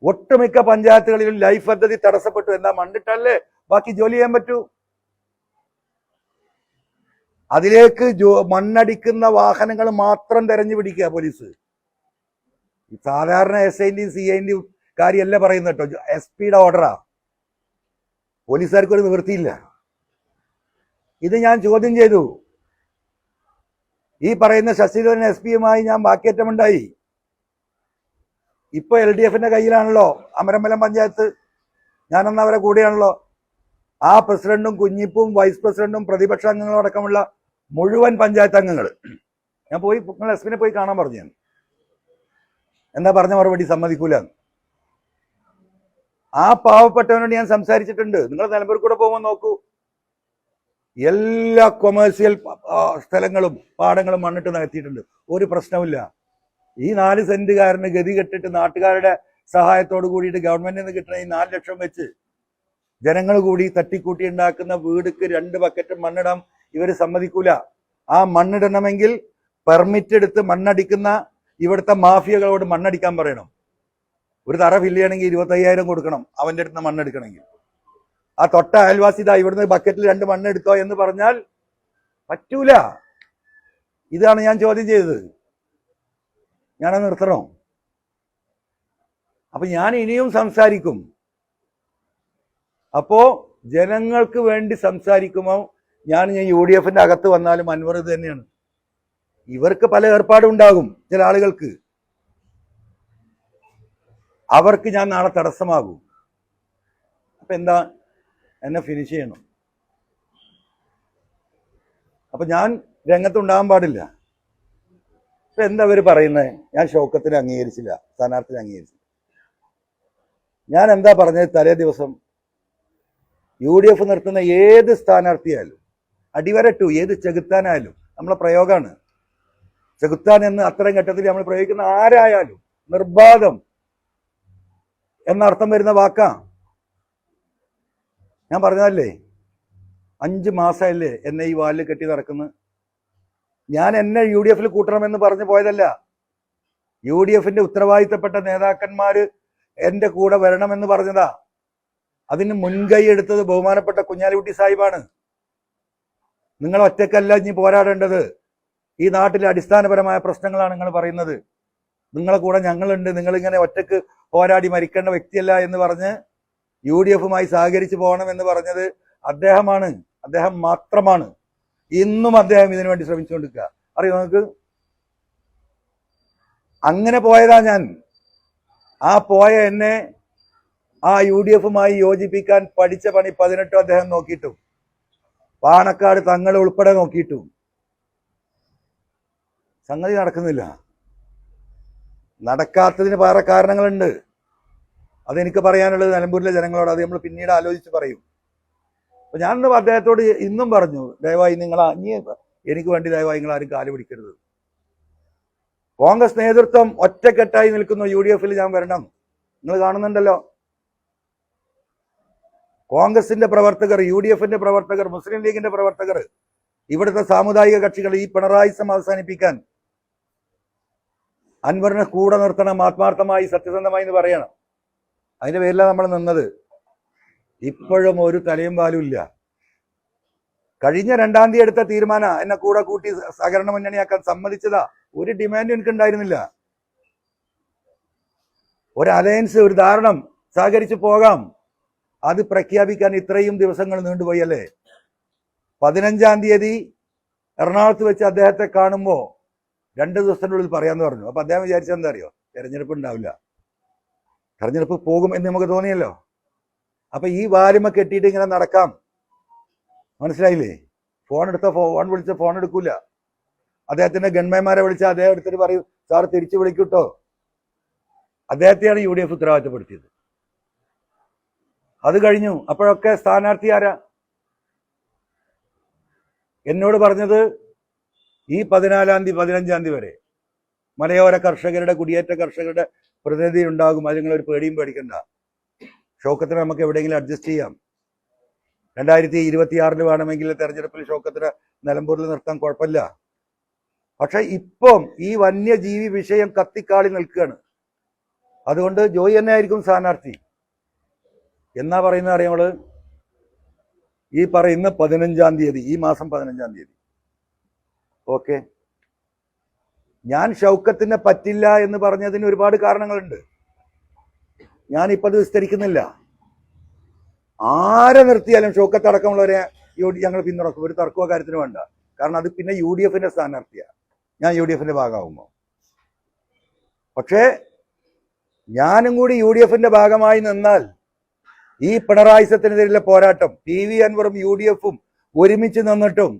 ഒട്ടുമിക്ക പഞ്ചായത്തുകളിലും ലൈഫ് പദ്ധതി തടസ്സപ്പെട്ടു. എന്താ? മണ്ണിട്ടല്ലേ ബാക്കി ജോലി ചെയ്യാൻ പറ്റൂ. അതിലേക്ക് മണ്ണടിക്കുന്ന വാഹനങ്ങൾ മാത്രം തെരഞ്ഞു പിടിക്കുക പോലീസ്. സാധാരണ SIന്റെയും CIന്റെയും കാര്യമല്ല പറയുന്നത് കേട്ടോ, SP-യുടെ ഓർഡറാ. പോലീസുകാർക്ക് ഒരു നിവൃത്തിയില്ല. ഇത് ഞാൻ ചോദ്യം ചെയ്തു. ഈ പറയുന്ന ശശിധരൻ SP-യുമായി ഞാൻ വാക്കേറ്റമുണ്ടായി. ഇപ്പൊ LDFന്റെ കയ്യിലാണല്ലോ അമരമ്പലം പഞ്ചായത്ത്. ഞാനന്ന് അവരെ കൂടെയാണല്ലോ. ആ പ്രസിഡന്റും കുഞ്ഞിപ്പും വൈസ് പ്രസിഡന്റും പ്രതിപക്ഷ അംഗങ്ങളും അടക്കമുള്ള മുഴുവൻ പഞ്ചായത്ത് അംഗങ്ങൾ ഞാൻ പോയി, നിങ്ങൾ SP-നെ പോയി കാണാൻ പറഞ്ഞു. ഞാൻ എന്താ പറഞ്ഞ മറുപടി? സമ്മതിക്കൂല. ആ പാവപ്പെട്ടവനോട് ഞാൻ സംസാരിച്ചിട്ടുണ്ട്. നിങ്ങൾ നിലമ്പൂർ കൂടെ പോകുമ്പോൾ നോക്കൂ, എല്ലാ കൊമേഴ്സ്യൽ സ്ഥലങ്ങളും പാടങ്ങളും മണ്ണിട്ട് നികത്തിയിട്ടുണ്ട്. ഒരു പ്രശ്നമില്ല. ഈ 4 സെന്റുകാരന് ഗതി കെട്ടിട്ട് നാട്ടുകാരുടെ സഹായത്തോട് കൂടിയിട്ട് ഗവൺമെന്റിൽ നിന്ന് കിട്ടുന്ന ഈ 4 ലക്ഷം വെച്ച് ജനങ്ങൾ കൂടി തട്ടിക്കൂട്ടി ഉണ്ടാക്കുന്ന വീടുക്ക് 2 ബക്കറ്റ് മണ്ണിടാൻ ഇവർ സമ്മതിക്കൂല. ആ മണ്ണിടണമെങ്കിൽ പെർമിറ്റ് എടുത്ത് മണ്ണടിക്കുന്ന ഇവിടുത്തെ മാഫിയകളോട് മണ്ണടിക്കാൻ പറയണം. ഒരു തറ ഫില്ല് ചെയ്യണമെങ്കിൽ 25,000 കൊടുക്കണം അവന്റെ അടുത്ത് മണ്ണെടുക്കണമെങ്കിൽ. ആ തൊട്ട അയൽവാസി ഇതാ ഇവിടുന്ന് ബക്കറ്റിൽ 2 മണ്ണെടുത്തോ എന്ന് പറഞ്ഞാൽ പറ്റൂല. ഇതാണ് ഞാൻ ചോദ്യം ചെയ്തത്. ഞാനത് നിർത്തണോ? അപ്പൊ ഞാൻ ഇനിയും സംസാരിക്കും. അപ്പോ ജനങ്ങൾക്ക് വേണ്ടി സംസാരിക്കുമ്പോൾ ഞാൻ UDFന്റെ അകത്ത് വന്നാലും അൻവർ ഇത് തന്നെയാണ്. ഇവർക്ക് പല ഏർപ്പാടും ഉണ്ടാകും. ചില ആളുകൾക്ക് അവർക്ക് ഞാൻ നാളെ തടസ്സമാകും. അപ്പൊ എന്താ, എന്നെ ഫിനിഷ് ചെയ്യണം. അപ്പൊ ഞാൻ രംഗത്തുണ്ടാകാൻ പാടില്ല. ഇപ്പൊ എന്താ അവര് പറയുന്നത്? ഞാൻ ഷൗക്കത്തിനെ അംഗീകരിച്ചില്ല, സ്ഥാനാർത്ഥിനെ അംഗീകരിച്ചില്ല. ഞാൻ എന്താ പറഞ്ഞത്? തലേ ദിവസം UDF നിർത്തുന്ന ഏത് സ്ഥാനാർത്ഥിയായാലും അടിവരട്ടു, ഏത് ചെകുത്താനായാലും നമ്മളെ പ്രയോഗമാണ്. ചെകുത്താൻ എന്ന് അത്തരം ഘട്ടത്തിൽ നമ്മൾ പ്രയോഗിക്കുന്ന ആരായാലും നിർബാധം എന്നർത്ഥം വരുന്ന വാക്കാ. ഞാൻ പറഞ്ഞതല്ലേ, 5 മാസമല്ലേ എന്നെ ഈ വാലിൽ കെട്ടി നടക്കുന്നത്. ഞാൻ എന്നെ UDFൽ കൂട്ടണമെന്ന് പറഞ്ഞു പോയതല്ല. UDFന്റെ ഉത്തരവാദിത്തപ്പെട്ട നേതാക്കന്മാര് എന്റെ കൂടെ വരണമെന്ന് പറഞ്ഞതാ. അതിന് മുൻകൈ എടുത്തത് ബഹുമാനപ്പെട്ട കുഞ്ഞാലിക്കുട്ടി സാഹിബാണ്. നിങ്ങൾ ഒറ്റക്കല്ല ഇനി പോരാടേണ്ടത്. ഈ നാട്ടിലെ അടിസ്ഥാനപരമായ പ്രശ്നങ്ങളാണ് നിങ്ങൾ പറയുന്നത്. നിങ്ങളെ കൂടെ ഞങ്ങളുണ്ട്, നിങ്ങളിങ്ങനെ ഒറ്റക്ക് പോരാടി മരിക്കേണ്ട വ്യക്തിയല്ല എന്ന് പറഞ്ഞ് UDFുമായി സഹകരിച്ചു പോകണം എന്ന് പറഞ്ഞത് അദ്ദേഹമാണ്, അദ്ദേഹം മാത്രമാണ്. ഇന്നും അദ്ദേഹം ഇതിനു വേണ്ടി ശ്രമിച്ചുകൊണ്ടിരിക്കുക. അറിയോ നിങ്ങൾക്ക്? അങ്ങനെ പോയതാ ഞാൻ. ആ പോയ എന്നെ ആ UDFുമായി യോജിപ്പിക്കാൻ പഠിച്ച പണി 18 അദ്ദേഹം നോക്കിയിട്ടു, പാണക്കാട് തങ്ങൾ ഉൾപ്പെടെ നോക്കിയിട്ടു സംഗതി നടക്കുന്നില്ല. നടക്കാത്തതിന് വേറെ കാരണങ്ങളുണ്ട്. അതെനിക്ക് പറയാനുള്ളത് നിലമ്പൂരിലെ ജനങ്ങളോട്. അത് നമ്മൾ പിന്നീട് ആലോചിച്ച് പറയും. അപ്പൊ ഞാൻ അദ്ദേഹത്തോട് ഇന്നും പറഞ്ഞു, ദയവായി നിങ്ങൾ എനിക്ക് വേണ്ടി ദയവായി നിങ്ങൾ ആരും കാല് പിടിക്കരുത്. കോൺഗ്രസ് നേതൃത്വം ഒറ്റക്കെട്ടായി നിൽക്കുന്നു. UDFൽ ഞാൻ വരണം. നിങ്ങൾ കാണുന്നുണ്ടല്ലോ, കോൺഗ്രസിന്റെ പ്രവർത്തകർ, UDFന്റെ പ്രവർത്തകർ, മുസ്ലിം ലീഗിന്റെ പ്രവർത്തകർ, ഇവിടുത്തെ സാമുദായിക കക്ഷികൾ ഈ പിണറായിസം അവസാനിപ്പിക്കാൻ അൻവറിനെ കൂടെ നിർത്തണം, ആത്മാർത്ഥമായി സത്യസന്ധമായി എന്ന് പറയണം. അതിന്റെ പേരിലാണ് നമ്മൾ നിന്നത്. ഇപ്പോഴും ഒരു തലയും പാലും ഇല്ല. കഴിഞ്ഞ 2-ാം തീയതി എടുത്ത തീരുമാനം എന്നെ കൂടെ കൂട്ടി സഹകരണ മുന്നണിയാക്കാൻ സമ്മതിച്ചതാ. ഒരു ഡിമാൻഡ് എനിക്ക് ഉണ്ടായിരുന്നില്ല. ഒരു അലയൻസ്, ഒരു ധാരണം, സഹകരിച്ച് പോകാം. അത് പ്രഖ്യാപിക്കാൻ ഇത്രയും ദിവസങ്ങൾ നീണ്ടുപോയി അല്ലേ? 15-ാം തീയതി എറണാകുളത്ത് വെച്ച് അദ്ദേഹത്തെ കാണുമ്പോൾ 2 ദിവസത്തിനുള്ളിൽ പറയാന്ന് പറഞ്ഞു. അപ്പൊ അദ്ദേഹം വിചാരിച്ചത് എന്താ അറിയോ? തെരഞ്ഞെടുപ്പ് ഉണ്ടാവില്ല, തെരഞ്ഞെടുപ്പ് പോകും എന്ന് നമുക്ക് തോന്നിയല്ലോ. അപ്പൊ ഈ വാലുമ കെട്ടിയിട്ട് ഇങ്ങനെ നടക്കാം. മനസ്സിലായില്ലേ? ഫോൺ വിളിച്ച ഫോൺ എടുക്കൂല. അദ്ദേഹത്തിന്റെ ഗൺമാന്മാരെ വിളിച്ചാൽ അദ്ദേഹം എടുത്തിട്ട് പറയും, സാർ തിരിച്ചു വിളിക്കൂട്ടോ. അദ്ദേഹത്തെയാണ് UDF ഉത്തരവാദിത്തപ്പെടുത്തിയത്. അത് കഴിഞ്ഞു. അപ്പോഴൊക്കെ സ്ഥാനാർത്ഥി ആരാ? എന്നോട് പറഞ്ഞത് ഈ 14-ാം തീയതി 15-ാം തീയതി വരെ മലയോര കർഷകരുടെ, കുടിയേറ്റ കർഷകരുടെ പ്രതിനിധി ഉണ്ടാകും. അത് നിങ്ങളൊരു പേടിയും പേടിക്കണ്ട. ഷൗക്കത്തിനെ നമുക്ക് എവിടെയെങ്കിലും അഡ്ജസ്റ്റ് ചെയ്യാം. 2026 വേണമെങ്കിൽ തെരഞ്ഞെടുപ്പിൽ ഷൗക്കത്തിനെ നിലമ്പൂരിൽ നിർത്താൻ കുഴപ്പമില്ല. പക്ഷെ ഇപ്പം ഈ വന്യജീവി വിഷയം കത്തിക്കാളി നിൽക്കുകയാണ്. അതുകൊണ്ട് ജോയി തന്നെ ആയിരിക്കും സ്ഥാനാർത്ഥി. എന്നാ പറയുന്നത് അറിയാമോള്? ഈ പറയുന്ന 15-ാം തീയതി, ഈ മാസം 15-ാം തീയതി. ഓക്കെ, ഞാൻ ഷൗക്കത്തിനെ പറ്റില്ല എന്ന് പറഞ്ഞതിന് ഒരുപാട് കാരണങ്ങളുണ്ട്. ഞാനിപ്പോൾ അത് വിസ്തരിക്കുന്നില്ല. ആരെ നിർത്തിയാലും ഷൗക്കത്ത് അടക്കമുള്ളവരെ ഞങ്ങൾ പിന്തുണക്കും. ഒരു തർക്കമോ കാര്യത്തിന് വേണ്ട. കാരണം അത് പിന്നെ UDFന്റെ സ്ഥാനാർത്ഥിയാണ്. ഞാൻ UDFന്റെ ഭാഗമാകുമ്പോൾ. പക്ഷേ ഞാനും കൂടി UDFന്റെ ഭാഗമായി നിന്നാൽ ഈ പിണറായിസത്തിനെതിരെയുള്ള പോരാട്ടം PV അൻവറും UDFും ഒരുമിച്ച് നിന്നിട്ടും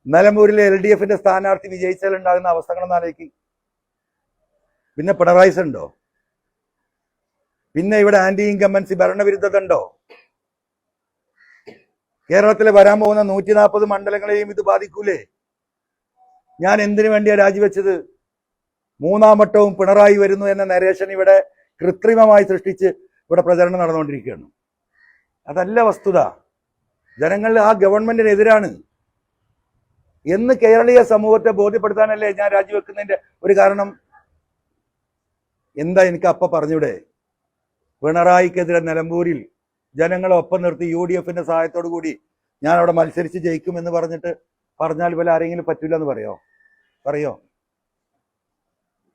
നിലമ്പൂരിലെ LDFന്റെ സ്ഥാനാർത്ഥി വിജയിച്ചാൽ ഉണ്ടാകുന്ന അവസ്ഥകളൊന്നും ആലോചിക്കും. പിന്നെ പിണറായിസ് ഉണ്ടോ? പിന്നെ ഇവിടെ ആന്റി ഇൻകമ്പൻസി ഭരണവിരുദ്ധത ഉണ്ടോ? കേരളത്തിൽ വരാൻ പോകുന്ന 140 മണ്ഡലങ്ങളെയും ഇത് ബാധിക്കൂലേ? ഞാൻ എന്തിനു വേണ്ടിയാണ് രാജിവെച്ചത്? 3-ാം വട്ടവും പിണറായി വരുന്നു എന്ന നരേഷൻ ഇവിടെ കൃത്രിമമായി സൃഷ്ടിച്ച് ഇവിടെ പ്രചരണം നടന്നുകൊണ്ടിരിക്കുകയാണ്. അതല്ല വസ്തുത. ജനങ്ങൾ ആ ഗവൺമെന്റിനെതിരാണ് എന്ന് കേരളീയ സമൂഹത്തെ ബോധ്യപ്പെടുത്താനല്ലേ ഞാൻ രാജിവെക്കുന്നതിന്റെ ഒരു കാരണം. എന്താ എനിക്ക് അപ്പ പറഞ്ഞൂടെ? പിണറായിക്കെതിരെ നിലമ്പൂരിൽ ജനങ്ങളെ ഒപ്പം നിർത്തി UDFന്റെ സഹായത്തോടു കൂടി ഞാൻ അവിടെ മത്സരിച്ച് ജയിക്കുമെന്ന് പറഞ്ഞാൽ വല്ല ആരെങ്കിലും പറ്റൂല എന്ന് പറയോ?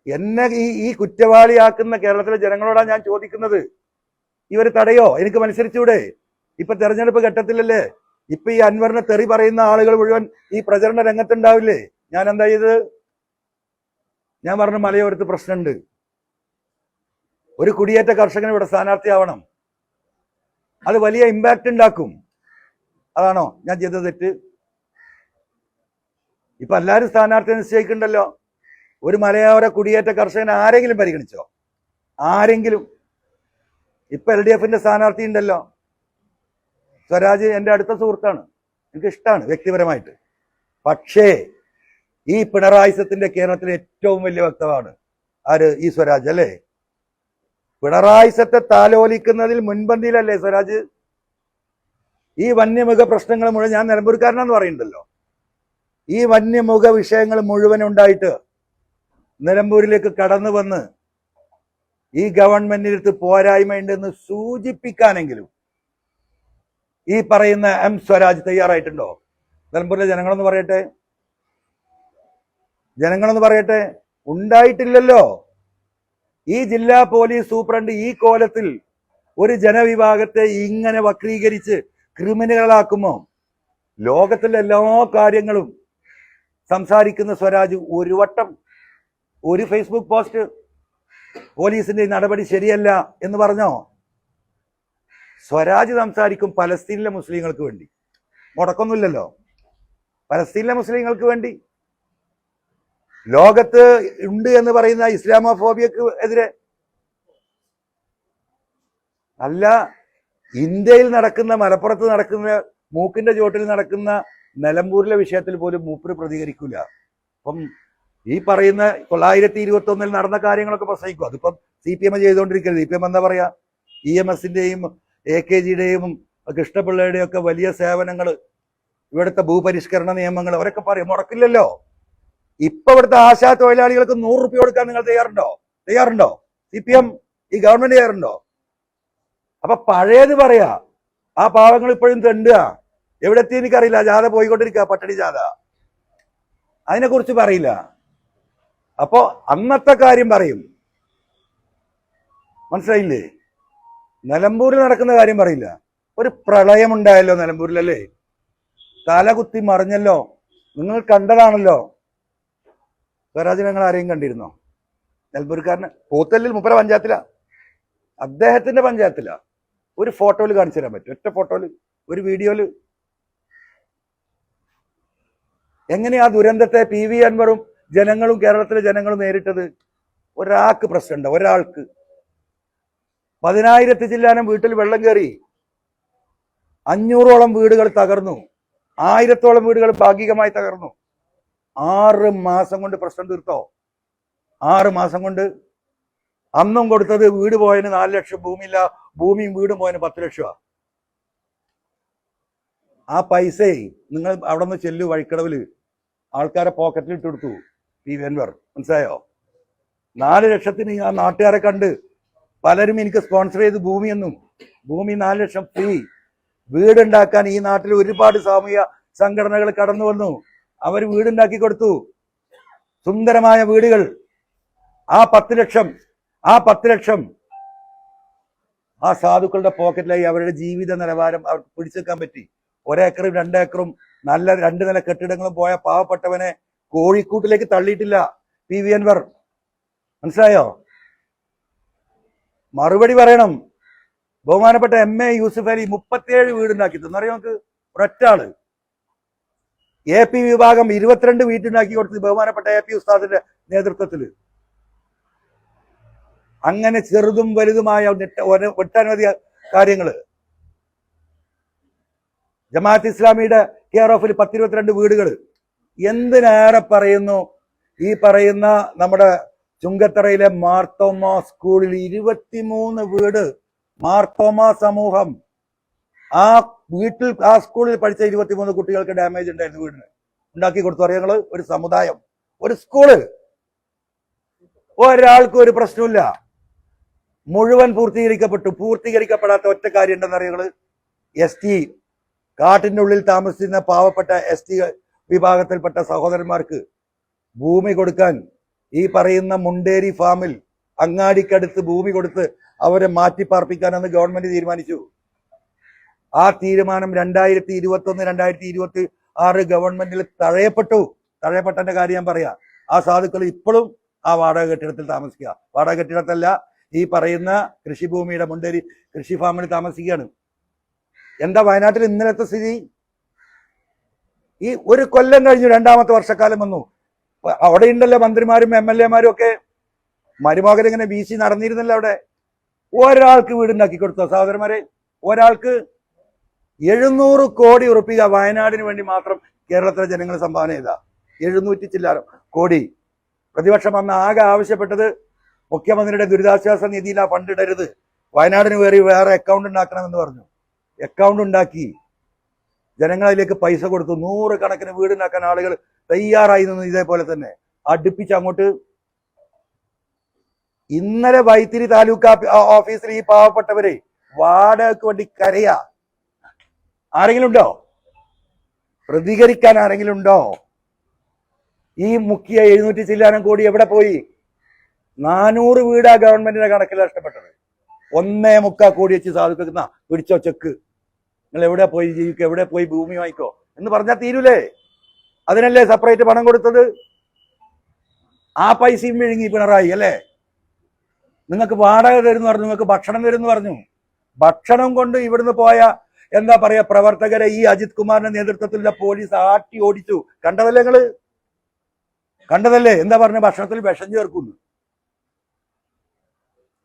എന്നെ ഈ കുറ്റവാളിയാക്കുന്ന കേരളത്തിലെ ജനങ്ങളോടാണ് ഞാൻ ചോദിക്കുന്നത്. ഇവർ തടയോ? എനിക്ക് മത്സരിച്ചൂടെ? ഇപ്പൊ തെരഞ്ഞെടുപ്പ് ഘട്ടത്തിലല്ലേ? ഇപ്പൊ ഈ അൻവറിനെ തെറി പറയുന്ന ആളുകൾ മുഴുവൻ ഈ പ്രചരണ രംഗത്തുണ്ടാവില്ലേ? ഞാൻ എന്താ ചെയ്തത്? ഞാൻ പറഞ്ഞു, മലയോരത്ത് പ്രശ്നമുണ്ട്, ഒരു കുടിയേറ്റ കർഷകൻ ഇവിടെ സ്ഥാനാർത്ഥിയാവണം, അത് വലിയ ഇമ്പാക്റ്റ് ഉണ്ടാക്കും. അതാണോ ഞാൻ ചെയ്ത തെറ്റ്? ഇപ്പൊ എല്ലാവരും സ്ഥാനാർത്ഥി നിശ്ചയിക്കുന്നുണ്ടല്ലോ. ഒരു മലയോര കുടിയേറ്റ കർഷകൻ ആരെങ്കിലും പരിഗണിച്ചോ? ആരെങ്കിലും? ഇപ്പൊ LDFന്റെ സ്ഥാനാർത്ഥി ഉണ്ടല്ലോ, സ്വരാജ്. എൻ്റെ അടുത്ത സുഹൃത്താണ്, എനിക്ക് ഇഷ്ടമാണ് വ്യക്തിപരമായിട്ട്. പക്ഷേ ഈ പിണറായിസത്തിന്റെ കേരളത്തിലെ ഏറ്റവും വലിയ വക്താവാണ് ആര്? ഈ സ്വരാജ് അല്ലേ? പിണറായിസത്തെ താലോലിക്കുന്നതിൽ മുൻപന്തിയിലല്ലേ സ്വരാജ്? ഈ വന്യമൃഗ പ്രശ്നങ്ങൾ മുഴുവൻ, ഞാൻ നിലമ്പൂർക്കാരനാന്ന് പറയുന്നുണ്ടല്ലോ, ഈ വന്യമൃഗ വിഷയങ്ങൾ മുഴുവൻ ഉണ്ടായിട്ട് നിലമ്പൂരിലേക്ക് കടന്നു വന്ന് ഈ ഗവൺമെന്റിനടുത്ത് പോരായ്മയുണ്ടെന്ന് സൂചിപ്പിക്കാനെങ്കിലും ഈ പറയുന്ന സ്വരാജ് തയ്യാറായിട്ടുണ്ടോ? നിലമ്പൂരിലെ ജനങ്ങളൊന്ന് പറയട്ടെ. ഉണ്ടായിട്ടില്ലല്ലോ. ഈ ജില്ലാ പോലീസ് സൂപ്രണ്ട് ഈ കോലത്തിൽ ഒരു ജനവിഭാഗത്തെ ഇങ്ങനെ വക്രീകരിച്ച് ക്രിമിനലുകളാക്കുമോ? ലോകത്തിലെ എല്ലാ കാര്യങ്ങളും സംസാരിക്കുന്ന സ്വരാജ് ഒരു വട്ടം ഒരു ഫേസ്ബുക്ക് പോസ്റ്റ് പോലീസിന്റെ നടപടി ശരിയല്ല എന്ന് പറഞ്ഞോ? സ്വരാജ് സംസാരിക്കും പലസ്തീനിലെ മുസ്ലിങ്ങൾക്ക് വേണ്ടി. മുടക്കൊന്നുമില്ലല്ലോ. പലസ്തീനിലെ മുസ്ലിങ്ങൾക്ക് വേണ്ടി, ലോകത്ത് ഉണ്ട് എന്ന് പറയുന്ന ഇസ്ലാമോഫോബിയക്ക് എതിരെ അല്ല. ഇന്ത്യയിൽ നടക്കുന്ന, മലപ്പുറത്ത് നടക്കുന്ന, മൂക്കിന്റെ ചോട്ടിൽ നടക്കുന്ന നിലമ്പൂരിലെ വിഷയത്തിൽ പോലും മൂപ്പര് പ്രതികരിക്കൂല. അപ്പം ഈ പറയുന്ന 921 നടന്ന കാര്യങ്ങളൊക്കെ പ്രസംഗിക്കും. അതിപ്പം CPM ചെയ്തുകൊണ്ടിരിക്കരുത്. CPM എന്താ പറയാ? EMSന്റെയും AKGയുടെയും കൃഷ്ണപിള്ളയുടെയും ഒക്കെ വലിയ സേവനങ്ങൾ, ഇവിടുത്തെ ഭൂപരിഷ്കരണ നിയമങ്ങൾ അവരൊക്കെ പറയും. മുടക്കില്ലല്ലോ. ഇപ്പൊ ഇവിടുത്തെ ആശാ തൊഴിലാളികൾക്ക് 100 രൂപ കൊടുക്കാൻ നിങ്ങൾ തയ്യാറുണ്ടോ? CPM, ഈ ഗവൺമെന്റ് തയ്യാറുണ്ടോ? അപ്പൊ പഴയത് പറയാ, ആ പാവങ്ങൾ ഇപ്പോഴും തെണ്ടുക. എവിടെ എത്തി എനിക്കറിയില്ല. ജാഥ പോയിക്കൊണ്ടിരിക്കുക, പട്ടണി ജാഥ. അതിനെക്കുറിച്ച് പറയില്ല. അപ്പോ അന്നത്തെ കാര്യം പറയും. മനസ്സിലായില്ലേ? നിലമ്പൂരിൽ നടക്കുന്ന കാര്യം പറയില്ല. ഒരു പ്രളയം ഉണ്ടായല്ലോ നിലമ്പൂരിലല്ലേ, തലകുത്തി മറിഞ്ഞല്ലോ, നിങ്ങൾ കണ്ടതാണല്ലോ. സ്വരാജ് ഞങ്ങൾ ആരെയും കണ്ടിരുന്നോ? നിലമ്പൂർക്കാരന് പോത്തല്ലിൽ മുപ്പര പഞ്ചായത്തിലാ, അദ്ദേഹത്തിന്റെ പഞ്ചായത്തിലാ. ഒരു ഫോട്ടോയിൽ കാണിച്ചു തരാൻ പറ്റും, ഒറ്റ ഫോട്ടോയില്, ഒരു വീഡിയോയില്. എങ്ങനെയാ ദുരന്തത്തെ PV അൻവറും ജനങ്ങളും കേരളത്തിലെ ജനങ്ങളും നേരിട്ടത്? ഒരാൾക്ക് പ്രശ്നമുണ്ട്, ഒരാൾക്ക്. 10,000 ചില്ലാനം വീട്ടിൽ വെള്ളം കയറി, 500ഓളം വീടുകൾ തകർന്നു, 1000ഓളം വീടുകൾ ഭാഗികമായി തകർന്നു. 6 മാസം കൊണ്ട് പ്രശ്നം തീർത്തോ? 6 മാസം കൊണ്ട്. അന്നും കൊടുത്തത് വീട് പോയതിന് 4 ലക്ഷം, ഭൂമിയില്ല, ഭൂമിയും വീടും പോയതിന് 10 ലക്ഷമാണ്. ആ പൈസ നിങ്ങൾ അവിടെ നിന്ന് ചെല്ലു, വഴിക്കടവില് ആൾക്കാരെ പോക്കറ്റിൽ ഇട്ടെടുത്തു PV അൻവർ. മനസ്സിലായോ? 4 ലക്ഷത്തിന് ആ നാട്ടുകാരെ കണ്ട് പലരും എനിക്ക് സ്പോൺസർ ചെയ്ത് ഭൂമിയെന്നും, ഭൂമി 4 ലക്ഷം ഫ്രീ. വീടുണ്ടാക്കാൻ ഈ നാട്ടിൽ ഒരുപാട് സാമൂഹ്യ സംഘടനകൾ കടന്നു വന്നു, അവർ വീടുണ്ടാക്കി കൊടുത്തു, സുന്ദരമായ വീടുകൾ. ആ 10 ലക്ഷം ആ സാധുക്കളുടെ പോക്കറ്റിലായി. അവരുടെ ജീവിത നിലവാരം അവർക്ക് പിടിച്ചെടുക്കാൻ പറ്റി. 1 ഏക്കറും 2 ഏക്കറും നല്ല 2 നില കെട്ടിടങ്ങളും പോയ പാവപ്പെട്ടവനെ കോഴിക്കൂട്ടിലേക്ക് തള്ളിയിട്ടില്ല PV അൻവർ. മനസ്സിലായോ? മറുപടി പറയണം. ബഹുമാനപ്പെട്ട MA യൂസുഫ് അലി 37 വീടുണ്ടാക്കി തന്നറിയോ നമുക്ക്? ഒരൊറ്റ ആള്. AP വിഭാഗം 22 വീട്ടുണ്ടാക്കി കൊടുത്ത് ബഹുമാനപ്പെട്ട AP ഉസ്താദിന്റെ നേതൃത്വത്തിൽ. അങ്ങനെ ചെറുതും വലുതുമായ ഒട്ടനവധി കാര്യങ്ങള്. ജമാഅത്ത് ഇസ്ലാമിയുടെ കെയർ ഓഫിൽ 10-22 വീടുകൾ. എന്തിനേറെ പറയുന്നു, ഈ പറയുന്ന നമ്മുടെ ചുങ്കത്തറയിലെ മാർത്തോമ സ്കൂളിൽ 23 വീട്. മാർത്തോമ സമൂഹം, ആ വീട്ടിൽ, ആ സ്കൂളിൽ പഠിച്ച 23 കുട്ടികൾക്ക് ഡാമേജ് ഉണ്ടായിരുന്നു. വീടിന് ഉണ്ടാക്കി കൊടുത്തു. അറിയാങ്ങള്? ഒരു സമുദായം, ഒരു സ്കൂള്, ഒരാൾക്കും ഒരു പ്രശ്നമില്ല. മുഴുവൻ പൂർത്തീകരിക്കപ്പെട്ടു. പൂർത്തീകരിക്കപ്പെടാത്ത ഒറ്റ കാര്യം ഉണ്ടെന്ന് അറിയാങ്ങള്? ST കാട്ടിന്റെ ഉള്ളിൽ താമസിക്കുന്ന പാവപ്പെട്ട ST വിഭാഗത്തിൽപ്പെട്ട സഹോദരന്മാർക്ക് ഭൂമി കൊടുക്കാൻ ഈ പറയുന്ന മുണ്ടേരി ഫാമിൽ അങ്ങാടിക്കടുത്ത് ഭൂമി കൊടുത്ത് അവരെ മാറ്റിപ്പാർപ്പിക്കാനെന്ന് ഗവൺമെന്റ് തീരുമാനിച്ചു. ആ തീരുമാനം 2021-2026 ഗവൺമെന്റിൽ തഴയപ്പെട്ടതിന്റെ കാര്യം ഞാൻ പറയാം. ആ സാധുക്കൾ ഇപ്പോഴും ആ വാടക കെട്ടിടത്തിൽ താമസിക്കുക. വാടക കെട്ടിടത്തല്ല, ഈ പറയുന്ന കൃഷിഭൂമിയുടെ മുണ്ടേരി കൃഷി ഫാമിൽ താമസിക്കുകയാണ്. എന്താ വയനാട്ടിൽ ഇന്നലത്തെ സ്ഥിതി? ഈ 1 കൊല്ലം കഴിഞ്ഞു, 2ാമത്തെ വർഷക്കാലം വന്നു. അവിടെ ഉണ്ടല്ലോ മന്ത്രിമാരും MLA മാരും ഒക്കെ. മരുമകൻ ഇങ്ങനെ വീശി നടന്നിരുന്നല്ലോ അവിടെ. ഒരാൾക്ക് വീടുണ്ടാക്കി കൊടുത്തോ സഹോദരന്മാരെ? ഒരാൾക്ക് 700 കോടി ഉറുപ്പിക വയനാടിന് വേണ്ടി മാത്രം കേരളത്തിലെ ജനങ്ങൾ സംഭാവന ചെയ്ത 700 ചില്ലാനം കോടി. പ്രതിപക്ഷം അന്ന് ആകെ ആവശ്യപ്പെട്ടത് മുഖ്യമന്ത്രിയുടെ ദുരിതാശ്വാസ നിധിയിൽ ആ ഫണ്ട് ഇടരുത്, വയനാടിന് വേറെ അക്കൗണ്ട് ഉണ്ടാക്കണമെന്ന് പറഞ്ഞു. അക്കൗണ്ട് ഉണ്ടാക്കി, ജനങ്ങളിലേക്ക് പൈസ കൊടുത്തു. 100 കണക്കിന് വീടുണ്ടാക്കാൻ ആളുകൾ തയ്യാറായി നിന്നു. ഇതേപോലെ തന്നെ അടുപ്പിച്ച് അങ്ങോട്ട്. ഇന്നലെ വൈത്തിരി താലൂക്ക് ഓഫീസിൽ ഈ പാവപ്പെട്ടവരെ വാടകയ്ക്ക് വേണ്ടി കരയാ. ആരെങ്കിലും ഉണ്ടോ? പ്രതികരിക്കാൻ ആരെങ്കിലും ഉണ്ടോ? ഈ മുക്കിയ 700 ചില്ലാനം കോടി എവിടെ പോയി? 400 വീടാ ഗവൺമെന്റിന്റെ കണക്കിൽ നഷ്ടപ്പെട്ടത്. 1.25 കോടി വെച്ച് സാധുക്കുന്ന പിടിച്ചോ ചെക്ക്, നിങ്ങൾ എവിടെ പോയി ജീവിക്കുക, എവിടെ പോയി ഭൂമി വാങ്ങിക്കോ എന്ന് പറഞ്ഞാൽ തീരൂലേ? അതിനല്ലേ സെപ്പറേറ്റ് പണം കൊടുത്തത്? ആ പൈസയും വിഴുങ്ങി പിണറായി അല്ലേ? നിങ്ങൾക്ക് വാടക തരുന്നു പറഞ്ഞു, നിങ്ങൾക്ക് ഭക്ഷണം തരുന്നു പറഞ്ഞു. ഭക്ഷണം കൊണ്ട് ഇവിടുന്ന് പോയ എന്താ പറയാ പ്രവർത്തകരെ ഈ അജിത് കുമാറിന്റെ നേതൃത്വത്തിലുള്ള പോലീസ് ആട്ടി ഓടിച്ചു. കണ്ടതല്ലേ നിങ്ങള്? കണ്ടതല്ലേ? എന്താ പറഞ്ഞ? ഭക്ഷണത്തിൽ വിഷം ചേർക്കുന്നു.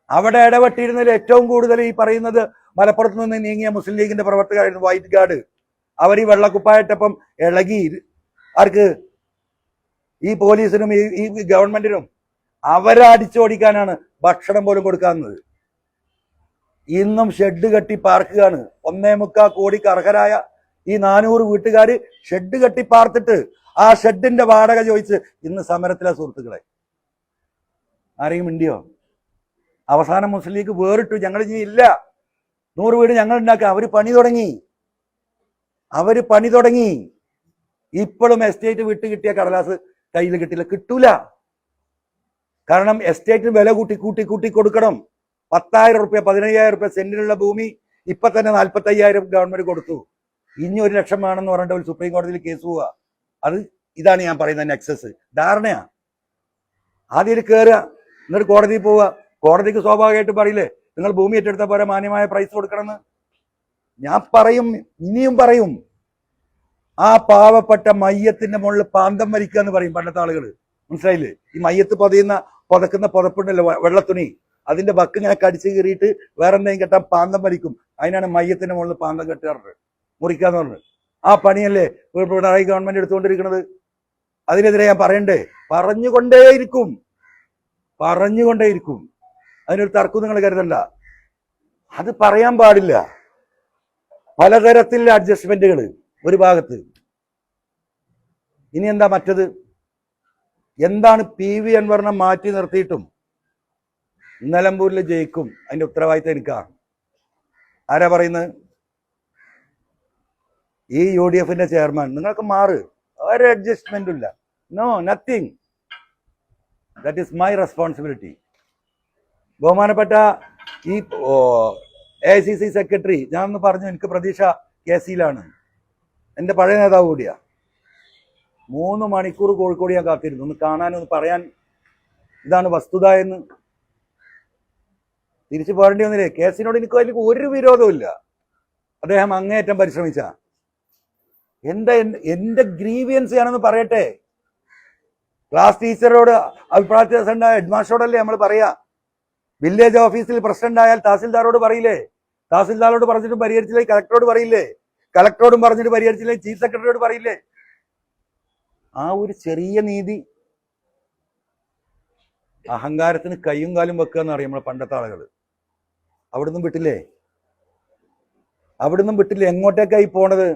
അവിടെ ഇടപെട്ടിരുന്നതിൽ ഏറ്റവും കൂടുതൽ ഈ പറയുന്നത് മലപ്പുറത്ത് നിന്ന് നീങ്ങിയ മുസ്ലിം ലീഗിന്റെ പ്രവർത്തകരായിരുന്നു. White guard. അവർ ഈ വെള്ളക്കുപ്പായിട്ടപ്പം ഇളകി ആർക്ക്? ഈ പോലീസിനും ഈ ഗവൺമെന്റിനും. അവരെ അടിച്ചോടിക്കാനാണ് ഭക്ഷണം പോലും കൊടുക്കാവുന്നത്. ഇന്നും ഷെഡ് കെട്ടി പാർക്കുകയാണ്. 1.25 കോടിക്ക് അർഹരായ ഈ 400 വീട്ടുകാര് ഷെഡ് കെട്ടി പാർത്തിട്ട് ആ ഷെഡിന്റെ വാടക ചോദിച്ച് ഇന്ന് സമരത്തിലെ സുഹൃത്തുക്കളെ. ആരെയും മിണ്ടിയോ? അവസാനം മുസ്ലിം ലീഗ് വേറിട്ടു. ഞങ്ങൾ ഇനി ഇല്ല, 100 വീട് ഞങ്ങൾ ഉണ്ടാക്കുക. അവര് പണി തുടങ്ങി. അവര് പണി തുടങ്ങി. ഇപ്പോഴും എസ്റ്റേറ്റ് വിട്ട് കിട്ടിയ കടലാസ് കയ്യിൽ കിട്ടില്ല, കിട്ടൂല. കാരണം എസ്റ്റേറ്റിന് വില കൂട്ടി കൂട്ടി കൂട്ടി കൊടുക്കണം. 10,000 റുപ്യ 15,000 റുപ്യ സെന്റിനുള്ള ഭൂമി ഇപ്പൊ തന്നെ 45,000 ഗവൺമെന്റ് കൊടുത്തു. ഇനി 1 ലക്ഷം വേണമെന്ന് പറഞ്ഞിട്ട് ഒരു സുപ്രീം കോടതിയിൽ കേസ് പോവുക. അത് ഇതാണ് ഞാൻ പറയുന്ന നെക്സസ്, ധാരണയാ. ആദ്യം കയറുക, എന്നിട്ട് കോടതിയിൽ പോവുക. കോടതിക്ക് സ്വാഭാവികമായിട്ട് പറയില്ലേ, നിങ്ങൾ ഭൂമി ഏറ്റെടുത്ത പോലെ മാന്യമായ പ്രൈസ് കൊടുക്കണമെന്ന്. ഞാൻ പറയും, ഇനിയും പറയും. ആ പാവപ്പെട്ട മയ്യത്തിന്റെ മുകളിൽ പാന്തം വരിക്കുക എന്ന് പറയും പണ്ടത്തെ ആളുകൾ, മനസ്സിലായില്ലേ? ഈ മയ്യത്ത് പുതക്കുന്ന പുതപ്പുണ്ടല്ലോ, വെള്ളത്തുണി, അതിന്റെ ബക്ക് ഇങ്ങനെ കടിച്ചു കീറിയിട്ട് വേറെ എന്തെങ്കിലും കെട്ടാൻ പാന്തം വലിക്കും. അതിനാണ് മയ്യത്തിന്റെ മുകളിൽ പാന്തം കെട്ടാറുണ്ട്, മുറിക്കാന്ന് പറഞ്ഞത്. ആ പണിയല്ലേ പിണറായി ഗവൺമെന്റ് എടുത്തുകൊണ്ടിരിക്കുന്നത്. അതിനെതിരെ ഞാൻ പറയണ്ടേ? പറഞ്ഞുകൊണ്ടേയിരിക്കും. അതിനൊരു തർക്കം നിങ്ങൾ കരുതണ്ട. അത് പറയാൻ പാടില്ല. പലതരത്തിലുള്ള അഡ്ജസ്റ്റ്മെന്റുകൾ ഒരു ഭാഗത്ത്. ഇനി എന്താ മറ്റത്? എന്താണ് PV അൻവറിനെ മാറ്റി നിർത്തിയിട്ടും നിലമ്പൂരിൽ ജയിക്കും, അതിന്റെ ഉത്തരവാദിത്തം എനിക്കാണ്. ആരാ പറയുന്നത്? ഈ UDFന്റെ ചെയർമാൻ. നിങ്ങൾക്ക് മാറ്, ഒരു അഡ്ജസ്റ്റ്മെന്റും ഇല്ല. No, nothing. That is my responsibility. ബഹുമാനപ്പെട്ട ഈ AICC സെക്രട്ടറി, ഞാൻ ഒന്ന് പറഞ്ഞു, എനിക്ക് പ്രതീക്ഷ KC-യിലാണ്. എൻ്റെ പഴയ നേതാവ് കൂടിയാ. 3 മണിക്കൂർ കോഴിക്കോട് ഞാൻ കാത്തിരുന്നു, ഒന്ന് കാണാനൊന്ന് പറയാൻ ഇതാണ് വസ്തുത എന്ന്. തിരിച്ചു പോരേണ്ടി വന്നില്ലേ? കേസിനോട് എനിക്ക് അതിൽ ഒരു വിരോധവും ഇല്ല. അദ്ദേഹം അങ്ങേയറ്റം പരിശ്രമിച്ച. എന്താ എന്റെ ഗ്രീവിയൻസ് ആണെന്ന് പറയട്ടെ. ക്ലാസ് ടീച്ചറോട് അഭിപ്രായ വ്യത്യാസം ഉണ്ടായ ഹെഡ്മാസ്റ്ററോടല്ലേ നമ്മൾ പറയാ. വില്ലേജ് ഓഫീസിൽ പ്രശ്നം ഉണ്ടായാൽ തഹസിൽദാരോട് പറയില്ലേ? തഹസിൽദാരോട് പറഞ്ഞിട്ടും പരിഹരിച്ചില്ലേ കളക്ടറോട് പറയില്ലേ? കളക്ടറോടും പറഞ്ഞിട്ട് പരിഹരിച്ചില്ലേ ചീഫ് സെക്രട്ടറിയോട് പറയില്ലേ? ആ ഒരു ചെറിയ നീതി. അഹങ്കാരത്തിന് കയ്യും കാലും വെക്കുക എന്ന് പറയും നമ്മളെ പണ്ടത്തെ ആളുകൾ. അവിടുന്ന് വിട്ടില്ലേ? എങ്ങോട്ടേക്കായി പോണത്?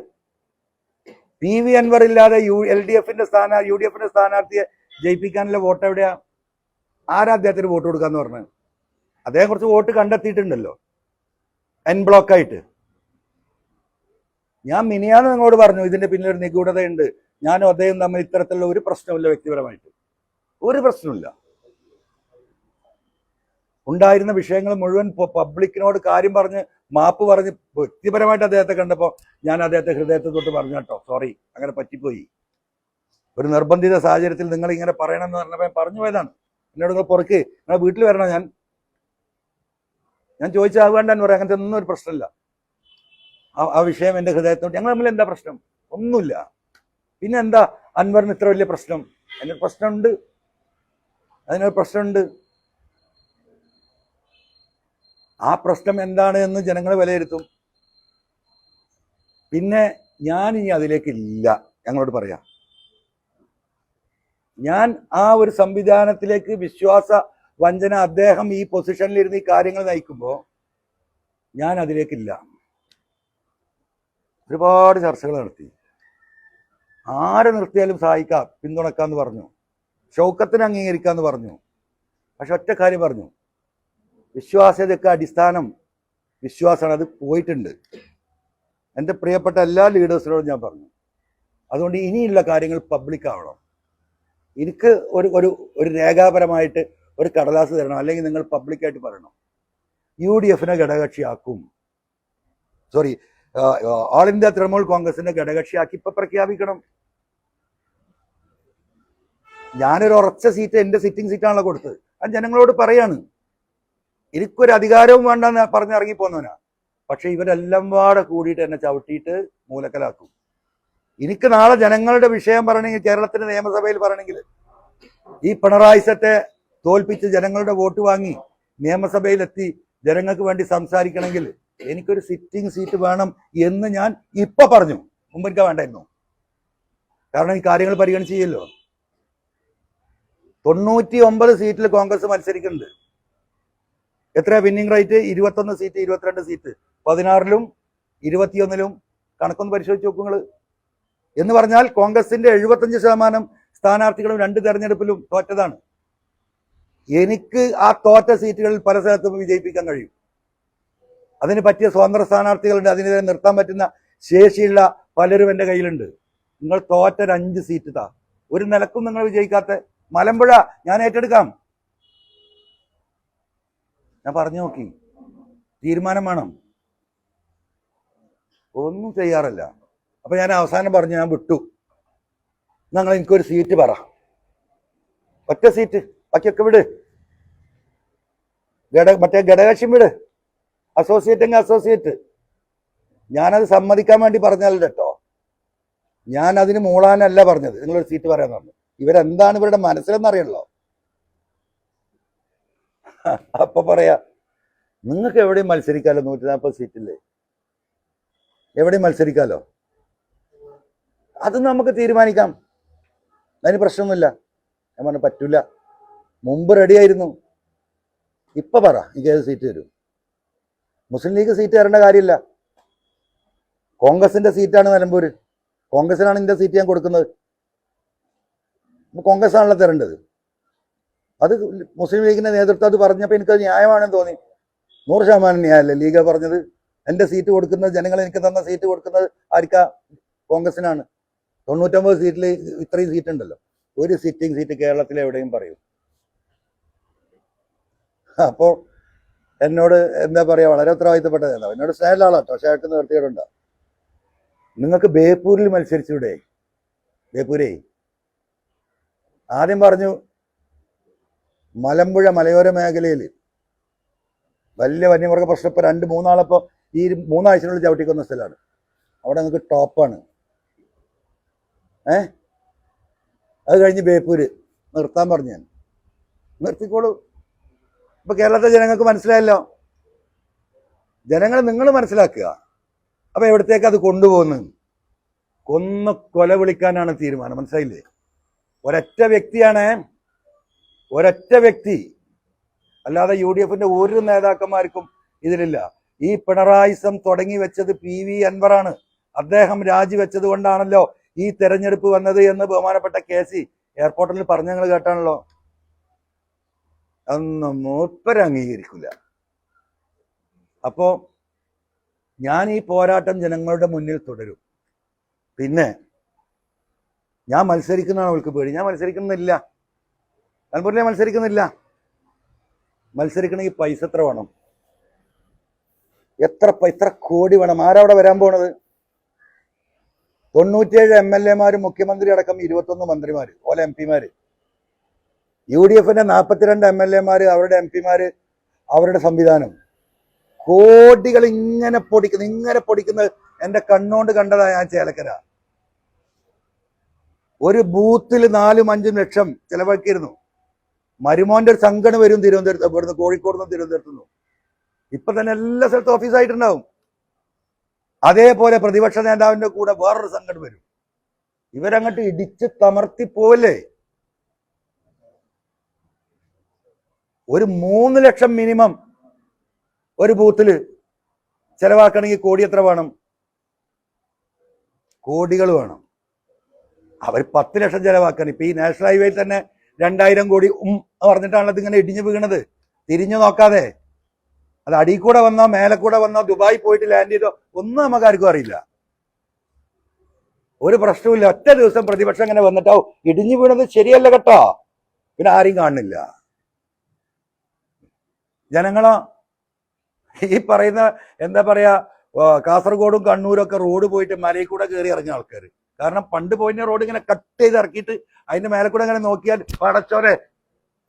PV അൻവർ ഇല്ലാതെ UDFന്റെ സ്ഥാനാർത്ഥിയെ ജയിപ്പിക്കാനുള്ള വോട്ട് എവിടെയാ? ആരാ അദ്ദേഹത്തിന് വോട്ട് കൊടുക്കാന്ന് പറഞ്ഞത്? അദ്ദേഹം കുറച്ച് വോട്ട് കണ്ടെത്തിയിട്ടുണ്ടല്ലോ എൻ ബ്ലോക്കായിട്ട്. ഞാൻ മിനിയാന്ന് നിങ്ങളോട് പറഞ്ഞു ഇതിന്റെ പിന്നിൽ ഒരു നിഗൂഢതയുണ്ട്. ഞാനും അദ്ദേഹം തമ്മിൽ ഇത്തരത്തിലുള്ള ഒരു പ്രശ്നമില്ല, വ്യക്തിപരമായിട്ട് ഒരു പ്രശ്നമില്ല. ഉണ്ടായിരുന്ന വിഷയങ്ങൾ മുഴുവൻ പബ്ലിക്കിനോട് കാര്യം പറഞ്ഞ് മാപ്പ് പറഞ്ഞ് വ്യക്തിപരമായിട്ട് അദ്ദേഹത്തെ കണ്ടപ്പോൾ ഞാൻ അദ്ദേഹത്തെ ഹൃദയത്തെ തൊട്ട് പറഞ്ഞു, കേട്ടോ സോറി, അങ്ങനെ പറ്റിപ്പോയി. ഒരു നിർബന്ധിത സാഹചര്യത്തിൽ നിങ്ങൾ ഇങ്ങനെ പറയണമെന്ന് പറഞ്ഞപ്പോൾ പറഞ്ഞു പോയതാണ്. എന്നോട് നിങ്ങൾ പുറക്ക് നിങ്ങളെ വീട്ടിൽ വരണം, ഞാൻ ചോദിച്ചാവേണ്ടെന്ന് പറയാം. അങ്ങനത്തെ ഒന്നും ഒരു പ്രശ്നമില്ല. ആ വിഷയം എൻ്റെ ഹൃദയത്തോട്ട്. ഞങ്ങൾ തമ്മിൽ എന്താ പ്രശ്നം? ഒന്നുമില്ല. പിന്നെ എന്താ അൻവറിന് ഇത്ര വലിയ പ്രശ്നം? അതിനൊരു പ്രശ്നമുണ്ട്. ആ പ്രശ്നം എന്താണ് എന്ന് ജനങ്ങൾ വിലയിരുത്തും. പിന്നെ ഞാൻ ഇനി അതിലേക്കില്ല, ഞങ്ങളോട് പറയാം. ഞാൻ ആ ഒരു സംവിധാനത്തിലേക്ക് വിശ്വാസ വഞ്ചന, അദ്ദേഹം ഈ പൊസിഷനിലിരുന്ന് ഈ കാര്യങ്ങൾ നയിക്കുമ്പോൾ ഞാൻ അതിലേക്കില്ല. ഒരുപാട് ചർച്ചകൾ നടത്തി. ആരെ നിർത്തിയാലും സഹായിക്കാം, പിന്തുണക്കാന്ന് പറഞ്ഞു. ഷൗക്കത്തിന് അംഗീകരിക്കാന്ന് പറഞ്ഞു. പക്ഷെ ഒറ്റ കാര്യം പറഞ്ഞു, വിശ്വാസ്യതയ്ക്ക് അടിസ്ഥാനം വിശ്വാസമാണ്. അത് പോയിട്ടുണ്ട്. എൻ്റെ പ്രിയപ്പെട്ട എല്ലാ ലീഡേഴ്സിനോടും ഞാൻ പറഞ്ഞു. അതുകൊണ്ട് ഇനിയുള്ള കാര്യങ്ങൾ പബ്ലിക് ആവണം. എനിക്ക് ഒരു രേഖാപരമായിട്ട് ഒരു കടലാസ് തരണം, അല്ലെങ്കിൽ നിങ്ങൾ പബ്ലിക്കായിട്ട് പറയണം. UDFനെ ഘടകകക്ഷിയാക്കും, ഓൾ ഇന്ത്യ തൃണമൂൽ കോൺഗ്രസിന്റെ ഘടകകക്ഷിയാക്കി ഇപ്പൊ പ്രഖ്യാപിക്കണം. ഞാനൊരു ഉറച്ച സീറ്റ്, എൻ്റെ സിറ്റിംഗ് സീറ്റാണല്ലോ കൊടുത്തത്. അത് ജനങ്ങളോട് പറയാണ്. എനിക്കൊരു അധികാരവും വേണ്ടെന്ന് പറഞ്ഞിറങ്ങിപ്പോന്നവനാ. പക്ഷെ ഇവരെല്ലാം പാടെ കൂടിയിട്ട് എന്നെ ചവിട്ടിയിട്ട് മൂലക്കലാക്കും. എനിക്ക് നാളെ ജനങ്ങളുടെ വിഷയം പറയണമെങ്കിൽ, കേരളത്തിന്റെ നിയമസഭയിൽ പറയണമെങ്കിൽ, ഈ പിണറായി സത്തെ തോൽപ്പിച്ച് ജനങ്ങളുടെ വോട്ട് വാങ്ങി നിയമസഭയിലെത്തി ജനങ്ങൾക്ക് വേണ്ടി സംസാരിക്കണമെങ്കിൽ എനിക്കൊരു സിറ്റിംഗ് സീറ്റ് വേണം എന്ന് ഞാൻ ഇപ്പൊ പറഞ്ഞു. മുമ്പ് എനിക്ക് വേണ്ടായിരുന്നു. കാരണം ഈ കാര്യങ്ങൾ പരിഗണിച്ച് ചെയ്യല്ലോ. 99 സീറ്റിൽ കോൺഗ്രസ് മത്സരിക്കുന്നുണ്ട്. എത്ര വിന്നിംഗ് റേറ്റ്? 21 സീറ്റ്, 22 സീറ്റ്, 16ലും 21ലും. കണക്കൊന്ന് പരിശോധിച്ച് നോക്കൂ നിങ്ങൾ. എന്ന് പറഞ്ഞാൽ കോൺഗ്രസിന്റെ 75% സ്ഥാനാർത്ഥികളും 2 തെരഞ്ഞെടുപ്പിലും തോറ്റതാണ്. എനിക്ക് ആ തോറ്റ സീറ്റുകളിൽ പല സ്ഥലത്തും വിജയിപ്പിക്കാൻ കഴിയും. അതിന് പറ്റിയ സ്വതന്ത്ര സ്ഥാനാർത്ഥികളുണ്ട്. അതിനെതിരെ നിർത്താൻ പറ്റുന്ന ശേഷിയുള്ള പലരും എൻ്റെ കയ്യിലുണ്ട്. നിങ്ങൾ തോറ്റൊരു 5 സീറ്റ് താ, ഒരു നിലക്കും നിങ്ങൾ വിജയിക്കാത്ത മലമ്പുഴ ഞാൻ ഏറ്റെടുക്കാം. ഞാൻ പറഞ്ഞു നോക്കി, തീരുമാനം വേണം. ഒന്നും ചെയ്യാറില്ല. അപ്പൊ ഞാൻ അവസാനം പറഞ്ഞു, ഞാൻ വിട്ടു, നിങ്ങൾ എനിക്കൊരു സീറ്റ് പറ, ഒറ്റ സീറ്റ്, ബാക്കിയൊക്കെ വിട്, മറ്റേ ഘടകകക്ഷി വിട്, അസോസിയേറ്റ് എങ്കിൽ അസോസിയേറ്റ്. ഞാനത് സമ്മതിക്കാൻ വേണ്ടി പറഞ്ഞല്ല കേട്ടോ, ഞാൻ അതിന് മൂളാനല്ല പറഞ്ഞത്. നിങ്ങളൊരു സീറ്റ് പറയാൻ പറഞ്ഞു. ഇവരെന്താണ് ഇവരുടെ മനസ്സിലെന്നറിയണല്ലോ. അപ്പൊ പറയാ, നിങ്ങൾക്ക് എവിടെയും മത്സരിക്കാലോ, 140 സീറ്റില്ലേ, എവിടെയും മത്സരിക്കാലോ, അത് നമുക്ക് തീരുമാനിക്കാം, അതിന് പ്രശ്നമൊന്നുമില്ല. ഞാൻ പറഞ്ഞു പറ്റൂല, മുമ്പ് റെഡിയായിരുന്നു, ഇപ്പൊ പറ എനിക്ക് ഏത് സീറ്റ് തരും. മുസ്ലിം ലീഗ് സീറ്റ് തരേണ്ട കാര്യമില്ല, കോൺഗ്രസിന്റെ സീറ്റാണ് നിലമ്പൂര്, കോൺഗ്രസിനാണ് എന്റെ സീറ്റ് ഞാൻ കൊടുക്കുന്നത്. കോൺഗ്രസ് ആണല്ലോ തരേണ്ടത്. അത് മുസ്ലിം ലീഗിന്റെ നേതൃത്വം അത് പറഞ്ഞപ്പോൾ എനിക്കത് ന്യായമാണെന്ന് തോന്നി. 100% ന്യായമല്ലേ ലീഗ് പറഞ്ഞത്. എന്റെ സീറ്റ് കൊടുക്കുന്നത്, ജനങ്ങൾ എനിക്ക് തന്ന സീറ്റ് കൊടുക്കുന്നത് ആർക്കാ? കോൺഗ്രസിനാണ്. 99 സീറ്റിൽ ഇത്രയും സീറ്റ് ഉണ്ടല്ലോ, ഒരു സിറ്റിംഗ് സീറ്റ് കേരളത്തിൽ എവിടെയും പറയും. അപ്പോൾ എന്നോട് എന്താ പറയാ, വളരെ ഉത്തരവാദിത്തപ്പെട്ട നേതാവ്, എന്നോട് സ്നേഹമുള്ള ആളാട്ടോ, പക്ഷെ അയാൾക്ക് നിർത്തിയിട്ടുണ്ട്. നിങ്ങൾക്ക് ബേപ്പൂരിൽ മത്സരിച്ചൂടെ? ബേപ്പൂരേ ആദ്യം പറഞ്ഞു, മലമ്പുഴ മലയോര മേഖലയിൽ വലിയ വന്യമൃഗ പ്രശ്നം ഇപ്പൊ 2-3 ആളപ്പോ ഈ 3 ആഴ്ചനുള്ളിൽ ചവിട്ടിക്കൊന്ന സ്ഥലമാണ്. അവിടെ നിങ്ങൾക്ക് ടോപ്പാണ്. അത് കഴിഞ്ഞ് ബേപ്പൂര് നിർത്താൻ പറഞ്ഞു. ഞാൻ നിർത്തിക്കോളൂ. ഇപ്പൊ കേരളത്തിലെ ജനങ്ങൾക്ക് മനസ്സിലായല്ലോ. ജനങ്ങൾ നിങ്ങൾ മനസ്സിലാക്കുക. അപ്പൊ എവിടത്തേക്ക് അത് കൊണ്ടുപോകുന്നു? കൊന്ന് കൊല വിളിക്കാനാണ് തീരുമാനം. മനസ്സിലായില്ലേ? ഒരൊറ്റ വ്യക്തിയാണ്, ഒരൊറ്റ വ്യക്തി, അല്ലാതെ UDFന്റെ ഒരു നേതാക്കന്മാർക്കും ഇതിലില്ല. ഈ പിണറായിസം തുടങ്ങി വെച്ചത് PV അൻവറാണ്. അദ്ദേഹം രാജിവെച്ചത് കൊണ്ടാണല്ലോ ഈ തെരഞ്ഞെടുപ്പ് വന്നത് എന്ന് ബഹുമാനപ്പെട്ട KC എയർപോർട്ടിൽ പറഞ്ഞ ഞങ്ങൾ കേട്ടാണല്ലോ. അതൊന്നും മൂപ്പര് അംഗീകരിക്കില്ല. അപ്പോ ഞാൻ ഈ പോരാട്ടം ജനങ്ങളുടെ മുന്നിൽ തുടരും. പിന്നെ ഞാൻ മത്സരിക്കുന്നതാണ് അവൾക്ക് പേടി. ഞാൻ മത്സരിക്കുന്നില്ല, നിലമ്പൂരിലെ മത്സരിക്കുന്നില്ല. മത്സരിക്കണമെങ്കിൽ പൈസ എത്ര വേണം? എത്ര കോടി വേണം? ആരവിടെ വരാൻ പോണത്? 97 MLA-മാരും മുഖ്യമന്ത്രി അടക്കം 21 മന്ത്രിമാര്, ഓല MP-മാര്, UDFന്റെ 42 MLA-മാര്, അവരുടെ MP-മാര്, അവരുടെ സംവിധാനം, കോടികൾ ഇങ്ങനെ പൊടിക്കുന്നത് എന്റെ കണ്ണുകൊണ്ട് കണ്ടതാ ഞാൻ. ചേലക്കര ഒരു ബൂത്തിൽ 4-5 ലക്ഷം ചെലവാക്കിയിരുന്നു. മരുമോന്റെ ഒരു സംഘടന വരും തിരുവനന്തപുരത്ത്, ഇവിടുന്ന് കോഴിക്കോട് നിന്ന് തിരുവനന്തപുരത്തുനിന്ന്. ഇപ്പൊ തന്നെ എല്ലാ സ്ഥലത്തും ഓഫീസായിട്ടുണ്ടാവും. അതേപോലെ പ്രതിപക്ഷ നേതാവിന്റെ കൂടെ വേറൊരു സംഘടന വരും. ഇവരങ്ങോട്ട് ഇടിച്ച് തമർത്തി പോവല്ലേ. ഒരു 3 ലക്ഷം മിനിമം ഒരു ബൂത്തില് ചെലവാക്കണമെങ്കിൽ കോടി എത്ര വേണം? കോടികൾ വേണം. അവർ 10 ലക്ഷം ചെലവാക്കാൻ. ഇപ്പൊ ഈ നാഷണൽ ഹൈവേയിൽ തന്നെ 2000 കോടി പറഞ്ഞിട്ടാണല്ലോ ഇതിങ്ങനെ ഇടിഞ്ഞു വീണത്. തിരിഞ്ഞു നോക്കാതെ. അത് അടിയിൽ കൂടെ വന്നോ മേലെ കൂടെ വന്നോ ദുബായി പോയിട്ട് ലാൻഡ് ചെയ്തോ ഒന്നും നമുക്കാർക്കും അറിയില്ല. ഒരു പ്രശ്നവുമില്ല. ഒറ്റ ദിവസം പ്രതിപക്ഷം ഇങ്ങനെ വന്നിട്ടോ ഇടിഞ്ഞു വീണത് ശരിയല്ല കേട്ടോ, പിന്നെ ആരെയും കാണുന്നില്ല. ജനങ്ങളോ ഈ പറയുന്ന എന്താ പറയാ, കാസർഗോഡും കണ്ണൂരും ഒക്കെ റോഡ് പോയിട്ട് മലയിൽ കൂടെ കയറി ഇറങ്ങിയ ആൾക്കാർ. കാരണം പണ്ട് പോയിന്റെ റോഡ് ഇങ്ങനെ കട്ട് ചെയ്ത് ഇറക്കിയിട്ട് അതിന്റെ മേലെ കൂടെ ഇങ്ങനെ നോക്കിയാൽ പടച്ചോരെ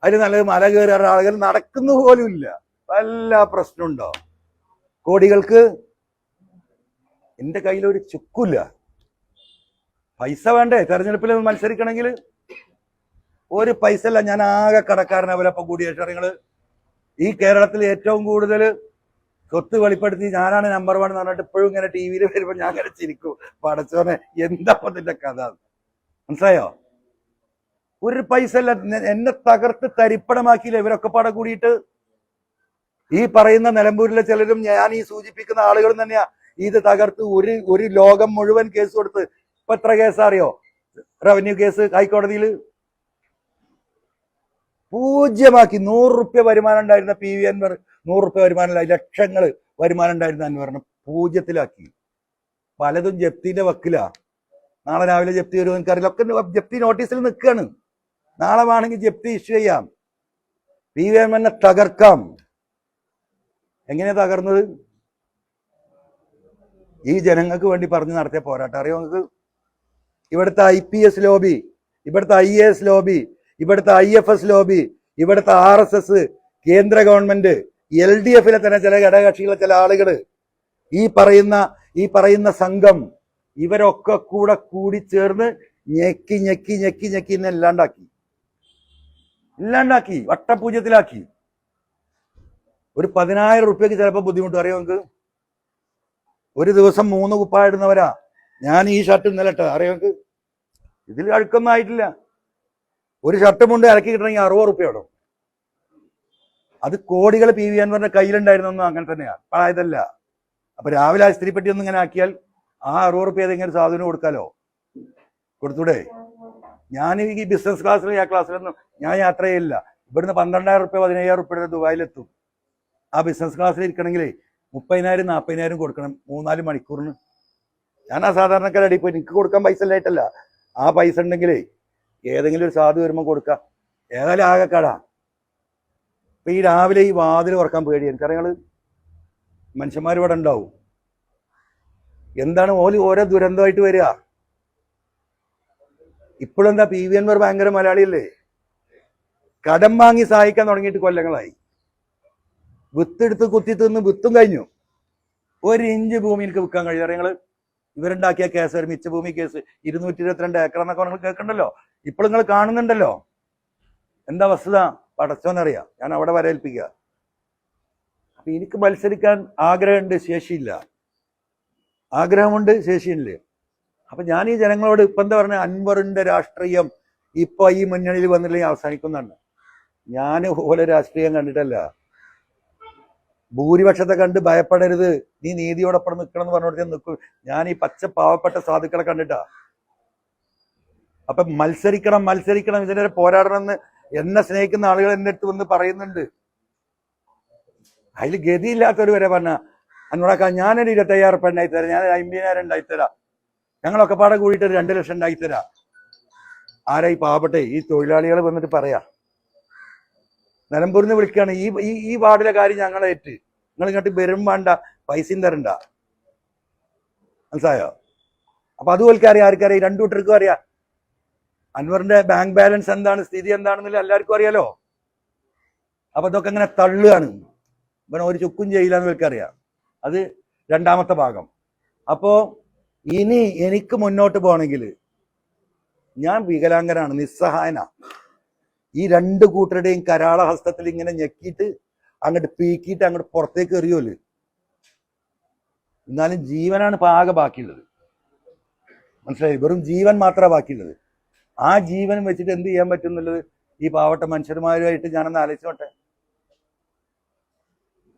അതിന് നല്ലത് മല കയറി ആളുകൾ നടക്കുന്നു പോലും ഇല്ല. വല്ല പ്രശ്നമുണ്ടോ? കോടികൾക്ക് എന്റെ കയ്യിൽ ഒരു ചുക്കില്ല. പൈസ വേണ്ടേ തെരഞ്ഞെടുപ്പിൽ മത്സരിക്കണമെങ്കിൽ? ഒരു പൈസ അല്ല. ഞാൻ ആകെ കടക്കാരനെ അവരപ്പം കൂടിയേറ്ററിങ്ങള് ഈ കേരളത്തിൽ ഏറ്റവും കൂടുതൽ സ്വത്ത് വെളിപ്പെടുത്തി ഞാനാണ് നമ്പർ 1 എന്ന് പറഞ്ഞിട്ട് ഇപ്പോഴും ഇങ്ങനെ TV വരുമ്പോൾ ഞാൻ ഇങ്ങനെ ചിരിക്കും. പടച്ചോനെ എന്താ ഇതിന്റെ കഥ? മനസ്സിലായോ? ഒരു പൈസ അല്ല. എന്നെ തകർത്ത് തരിപ്പണമാക്കിയില്ല ഇവരൊക്കെ പാടെ കൂടിയിട്ട്. ഈ പറയുന്ന നിലമ്പൂരിലെ ചിലരും ഞാൻ ഈ സൂചിപ്പിക്കുന്ന ആളുകളും തന്നെയാ ഇത് തകർത്ത് ഒരു ലോകം മുഴുവൻ കേസ് കൊടുത്ത്. ഇപ്പൊ എത്ര കേസാ അറിയോ? റവന്യൂ കേസ് ഹൈക്കോടതിയിൽ പൂജ്യമാക്കി. 100 റുപ്യ വരുമാനം ഉണ്ടായിരുന്ന PV അൻവർ, 100 റുപ്യ വരുമാനമില്ല, ലക്ഷങ്ങൾ വരുമാനം ഉണ്ടായിരുന്ന അൻവറിനെ പൂജ്യത്തിലാക്കി. പലതും ജപ്തിന്റെ വക്കിലാ. നാളെ രാവിലെ ജപ്തി വരുമോ എനിക്കറിയില്ല. ഒക്കെ ജപ്തി നോട്ടീസിൽ നിൽക്കുകയാണ്. നാളെ വേണമെങ്കിൽ ജപ്തി ഇഷ്യൂ ചെയ്യാം. PVM തകർക്കാം. എങ്ങനെയാ തകർന്നത്? ഈ ജനങ്ങൾക്ക് വേണ്ടി പറഞ്ഞു നടത്തിയ പോരാട്ടം അറിയോ നിങ്ങൾക്ക്? ഇവിടുത്തെ IPS ലോബി, ഇവിടുത്തെ IAS ലോബി, ഇവിടുത്തെ IFS ലോബി, ഇവിടുത്തെ RSS, കേന്ദ്ര ഗവൺമെന്റ്, LDF തന്നെ ചില ഘടകകക്ഷികളെ ചില ആളുകൾ, ഈ പറയുന്ന സംഘം, ഇവരൊക്കെ കൂടി ചേർന്ന് ഞെക്കി ഞെക്കി ഞെക്കി ഞെക്കി എന്നെ ഇല്ലാണ്ടാക്കി വട്ടപൂജ്യത്തിലാക്കി. ഒരു 10,000 റുപ്യക്ക് ചിലപ്പോൾ ബുദ്ധിമുട്ട് അറിയോ നിങ്ങൾക്ക്? ഒരു ദിവസം 3 കുപ്പായ ഇടുന്നവരാ. ഞാൻ ഈ ഷർട്ട് ഇന്നലെ ഇട്ട അറിയോ നിങ്ങൾക്ക്? ഇതിൽ അഴുക്കൊന്നും ആയിട്ടില്ല. ഒരു ഷർട്ടും കൊണ്ട് ഇറക്കി കിട്ടണമെങ്കിൽ 60 റുപ്യ ഇടും. അത് കോടികൾ PV അൻവറിന്റെ കയ്യിലുണ്ടായിരുന്നൊന്നും അങ്ങനെ തന്നെയാണ്, ആയതല്ല. അപ്പൊ രാവിലെ ആ സ്ത്രീപ്പെട്ടി ഒന്നും ഇങ്ങനെ ആക്കിയാൽ ആ 60 റുപ്യ ഏതെങ്കിലും സാധനം കൊടുക്കാലോ, കൊടുത്തൂടെ? ഞാൻ ഈ ബിസിനസ് ക്ലാസ്സിൽ ക്ലാസ്സിലൊന്നും ഞാൻ യാത്ര ചെയ്യില്ല. ഇവിടുന്ന് 12,000 റുപ്യ 15,000 റുപ്യ ദുബായിലെത്തും. ആ ബിസിനസ് ക്ലാസ്സിൽ ഇരിക്കണമെങ്കിലേ 30,000 40,000 കൊടുക്കണം 3-4 മണിക്കൂറിന്. ഞാൻ ആ സാധാരണക്കാരടി പോയി എനിക്ക് കൊടുക്കാൻ പൈസ ഇല്ലായിട്ടല്ല. ആ പൈസ ഉണ്ടെങ്കിലേ ഏതെങ്കിലും ഒരു സാധു വരുമ്പോൾ കൊടുക്കാം. ഏതായാലും ആകെ കടാ. ഇപ്പൊ ഈ രാവിലെ ഈ വാതിൽ തുറക്കാൻ പേടി. എനിക്കറിയാം മനുഷ്യന്മാർ ഇവിടെ ഉണ്ടാവും. എന്താണ് ഓരോ ദുരന്തമായിട്ട് വരിക. ഇപ്പോഴെന്താ PV അൻവർ ഭയങ്കര മലയാളിയല്ലേ? കടം വാങ്ങി സഹായിക്കാൻ തുടങ്ങിയിട്ട് കൊല്ലങ്ങളായി. വിത്തെടുത്ത് കുത്തി തിന്ന് വിത്തും കഴിഞ്ഞു. 1 ഇഞ്ച് ഭൂമി എനിക്ക് വിൽക്കാൻ കഴിയും. ഞങ്ങള് ഇവരുണ്ടാക്കിയ കേസ്, ഒരു മിച്ചഭൂമി കേസ് 222 ഏക്കർ എന്നൊക്കെ നിങ്ങൾ കേൾക്കണ്ടല്ലോ. ഇപ്പോൾ നിങ്ങൾ കാണുന്നുണ്ടല്ലോ. എന്താ വസ്തുത പടച്ചോനറിയാം. ഞാൻ അവിടെ വരേൽപ്പിക്കുക. അപ്പൊ എനിക്ക് മത്സരിക്കാൻ ആഗ്രഹമുണ്ട്, ശേഷിയില്ല. ആഗ്രഹമുണ്ട്, ശേഷിയില്ല. അപ്പൊ ഞാൻ ഈ ജനങ്ങളോട് ഇപ്പൊ എന്താ പറഞ്ഞ, അൻവറിന്റെ രാഷ്ട്രീയം ഇപ്പൊ ഈ മുന്നണിയിൽ വന്നില്ലെങ്കിൽ അവസാനിക്കുന്നതാണ്. ഞാൻ ഓരോ രാഷ്ട്രീയം കണ്ടിട്ടല്ല. ഭൂരിപക്ഷത്തെ കണ്ട് ഭയപ്പെടരുത്, നീ നീതിയോടൊപ്പം നിൽക്കണം എന്ന് പറഞ്ഞോട് ഞാൻ നിൽക്കും. ഞാൻ ഈ പച്ച പാവപ്പെട്ട സാധുക്കളെ കണ്ടിട്ടാ. അപ്പൊ മത്സരിക്കണം ഇതിനെ പോരാടണം എന്ന് എന്നെ സ്നേഹിക്കുന്ന ആളുകൾ എൻ്റെ അടുത്ത് വന്ന് പറയുന്നുണ്ട്. അതിൽ ഗതിയില്ലാത്തവർ വരെ പറഞ്ഞ, അന്നോടാക്ക ഞാനൊരു 25,000 റുപ്യ ഉണ്ടായിത്തരാം, ഞാൻ 50,000 ഉണ്ടായിത്തരാം, ഞങ്ങളൊക്കെ പാടെ കൂടിയിട്ട് 2 ലക്ഷം ഉണ്ടായിത്തരാം. ആരാ ഈ പാവപ്പെട്ടെ ഈ തൊഴിലാളികൾ വന്നിട്ട് പറയാ. നിലമ്പൂരിൽ നിന്ന് വിളിക്കുകയാണ്, ഈ വാർഡിലെ കാര്യം ഞങ്ങളെ ഏറ്റ്, നിങ്ങൾ ഇങ്ങോട്ട് വരും വേണ്ട, പൈസയും തരണ്ട. മനസ്സിലായോ? അപ്പൊ അതുപോലെ അറിയാം, ആർക്കറിയാം? 2 കൂട്ടർക്കും അറിയാം അൻവറിന്റെ ബാങ്ക് ബാലൻസ് എന്താണ്, സ്ഥിതി എന്താണെന്നില്ല എല്ലാവർക്കും അറിയാലോ. അപ്പൊ ഇതൊക്കെ ഇങ്ങനെ തള്ളുകയാണ്. ഇവൻ ഒരു ചുക്കും ചെയ്യില്ല എന്ന് എനിക്കറിയാം. അത് 2ാമത്തെ ഭാഗം. അപ്പോ ഇനി എനിക്ക് മുന്നോട്ട് പോകണമെങ്കിൽ ഞാൻ വികലാംഗനാണ്, നിസ്സഹായനാ. ഈ 2 കൂട്ടരുടെയും കരാള ഹസ്തത്തിൽ ഇങ്ങനെ ഞെക്കിയിട്ട് അങ്ങോട്ട് പീക്കിയിട്ട് അങ്ങോട്ട് പുറത്തേക്ക് എറിയോല്. എന്നാലും ജീവനാണ് ഇപ്പൊ ആകെ ബാക്കിയുള്ളത്. മനസ്സിലായി? വെറും ജീവൻ മാത്രമാണ് ബാക്കിയുള്ളത്. ആ ജീവൻ വെച്ചിട്ട് എന്ത് ചെയ്യാൻ പറ്റും എന്നുള്ളത് ഈ പാവപ്പെട്ട മനുഷ്യന്മാരുമായിട്ട് ഞാനൊന്ന് ആലോചിച്ചോട്ടെ.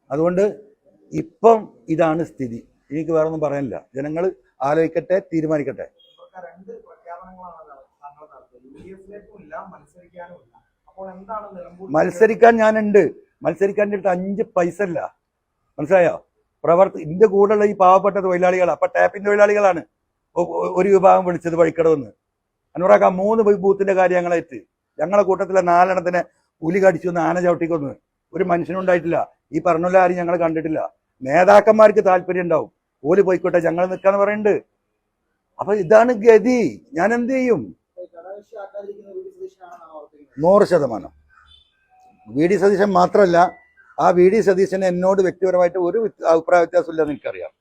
അതുകൊണ്ട് ഇപ്പം ഇതാണ് സ്ഥിതി. എനിക്ക് വേറെ ഒന്നും പറയാനില്ല. ജനങ്ങൾ ആലോചിക്കട്ടെ, തീരുമാനിക്കട്ടെ. മത്സരിക്കാൻ ഞാനുണ്ട്. മത്സരിക്കാൻ അടുത്ത് 5 പൈസ ഇല്ല. മനസ്സിലായോ? എന്റെ കൂടെയുള്ള ഈ പാവപ്പെട്ട തൊഴിലാളികളാണ്. അപ്പൊ ടാപ്പിംഗ് തൊഴിലാളികളാണ് ഒരു വിഭാഗം വിളിച്ചത് വഴിക്കടവെന്ന്. അന്നൂറാക്ക 3 ബൂത്തിന്റെ കാര്യം ഞങ്ങളേറ്റ്. ഞങ്ങളെ കൂട്ടത്തിലെ 4 എണ്ണത്തിനെ പുലി കടിച്ചു വന്ന് ആന ചവിട്ടിക്കൊന്ന് ഒരു മനുഷ്യനുണ്ടായിട്ടില്ല. ഈ പറഞ്ഞ ആരും ഞങ്ങൾ കണ്ടിട്ടില്ല. നേതാക്കന്മാർക്ക് താല്പര്യം ഉണ്ടാവും, ഓല് പോയിക്കോട്ടെ, ഞങ്ങൾ നിൽക്കാന്ന് പറയുന്നുണ്ട്. അപ്പൊ ഇതാണ് ഗതി. ഞാൻ എന്ത് ചെയ്യും? 100%. VD സതീശൻ മാത്രമല്ല, ആ VD സതീശന് എന്നോട് വ്യക്തിപരമായിട്ട് ഒരു അഭിപ്രായ വ്യത്യാസമില്ലെന്ന് എനിക്കറിയാം.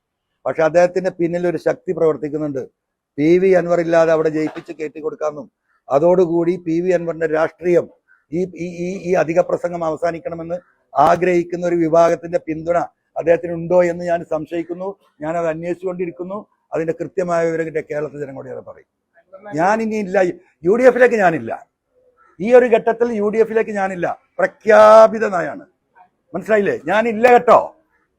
പക്ഷെ അദ്ദേഹത്തിന്റെ പിന്നിൽ ഒരു ശക്തി പ്രവർത്തിക്കുന്നുണ്ട്. PV അൻവർ ഇല്ലാതെ അവിടെ ജയിപ്പിച്ച് കയറ്റി കൊടുക്കാമെന്നും അതോടുകൂടി PV അൻവറിന്റെ രാഷ്ട്രീയം ഈ അധിക പ്രസംഗം അവസാനിക്കണമെന്ന് ആഗ്രഹിക്കുന്ന ഒരു വിഭാഗത്തിന്റെ പിന്തുണ അദ്ദേഹത്തിന് ഉണ്ടോ എന്ന് ഞാൻ സംശയിക്കുന്നു. ഞാനത് അന്വേഷിച്ചുകൊണ്ടിരിക്കുന്നു. അതിന്റെ കൃത്യമായ വിവരം കേരളത്തിൽ ജനങ്ങളോട് ഞാൻ പറയും. ഞാനിനി ഇല്ല, UDF ഞാനില്ല. ഈ ഒരു ഘട്ടത്തിൽ UDF ഞാനില്ല. പ്രഖ്യാപിത നയാണ്. മനസ്സിലായില്ലേ? ഞാനില്ല കേട്ടോ.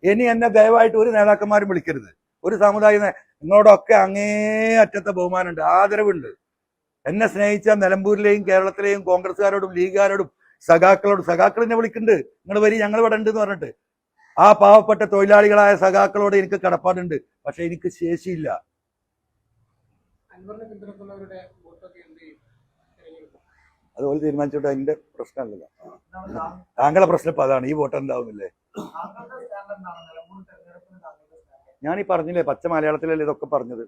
ഇനി എന്നെ ദയവായിട്ട് ഒരു നേതാക്കന്മാരും വിളിക്കരുത്. ഒരു സമുദായ നിങ്ങളോടൊക്കെ അങ്ങേ അറ്റത്തെ ബഹുമാനമുണ്ട്, ആദരവുണ്ട്. എന്നെ സ്നേഹിച്ച നിലമ്പൂരിലെയും കേരളത്തിലെയും കോൺഗ്രസ്സുകാരോടും ലീഗുകാരോടും സഖാക്കൾ എന്നെ വിളിക്കുന്നുണ്ട്. നിങ്ങൾ വരി, ഞങ്ങൾ ഇവിടെ ഉണ്ട് എന്ന് പറഞ്ഞിട്ട്. ആ പാവപ്പെട്ട തൊഴിലാളികളായ സഖാക്കളോട് എനിക്ക് കടപ്പാടുണ്ട്. പക്ഷെ എനിക്ക് ശേഷിയില്ല. അതുപോലെ തീരുമാനിച്ചോട്ടെ, അതിന്റെ പ്രശ്നമല്ലല്ലോ. താങ്കളുടെ പ്രശ്നം ഇപ്പൊ അതാണ്, ഈ വോട്ട് എന്താവുന്നില്ലേ? ഞാൻ ഈ പറഞ്ഞില്ലേ, പച്ച മലയാളത്തിലല്ലേ ഇതൊക്കെ പറഞ്ഞത്.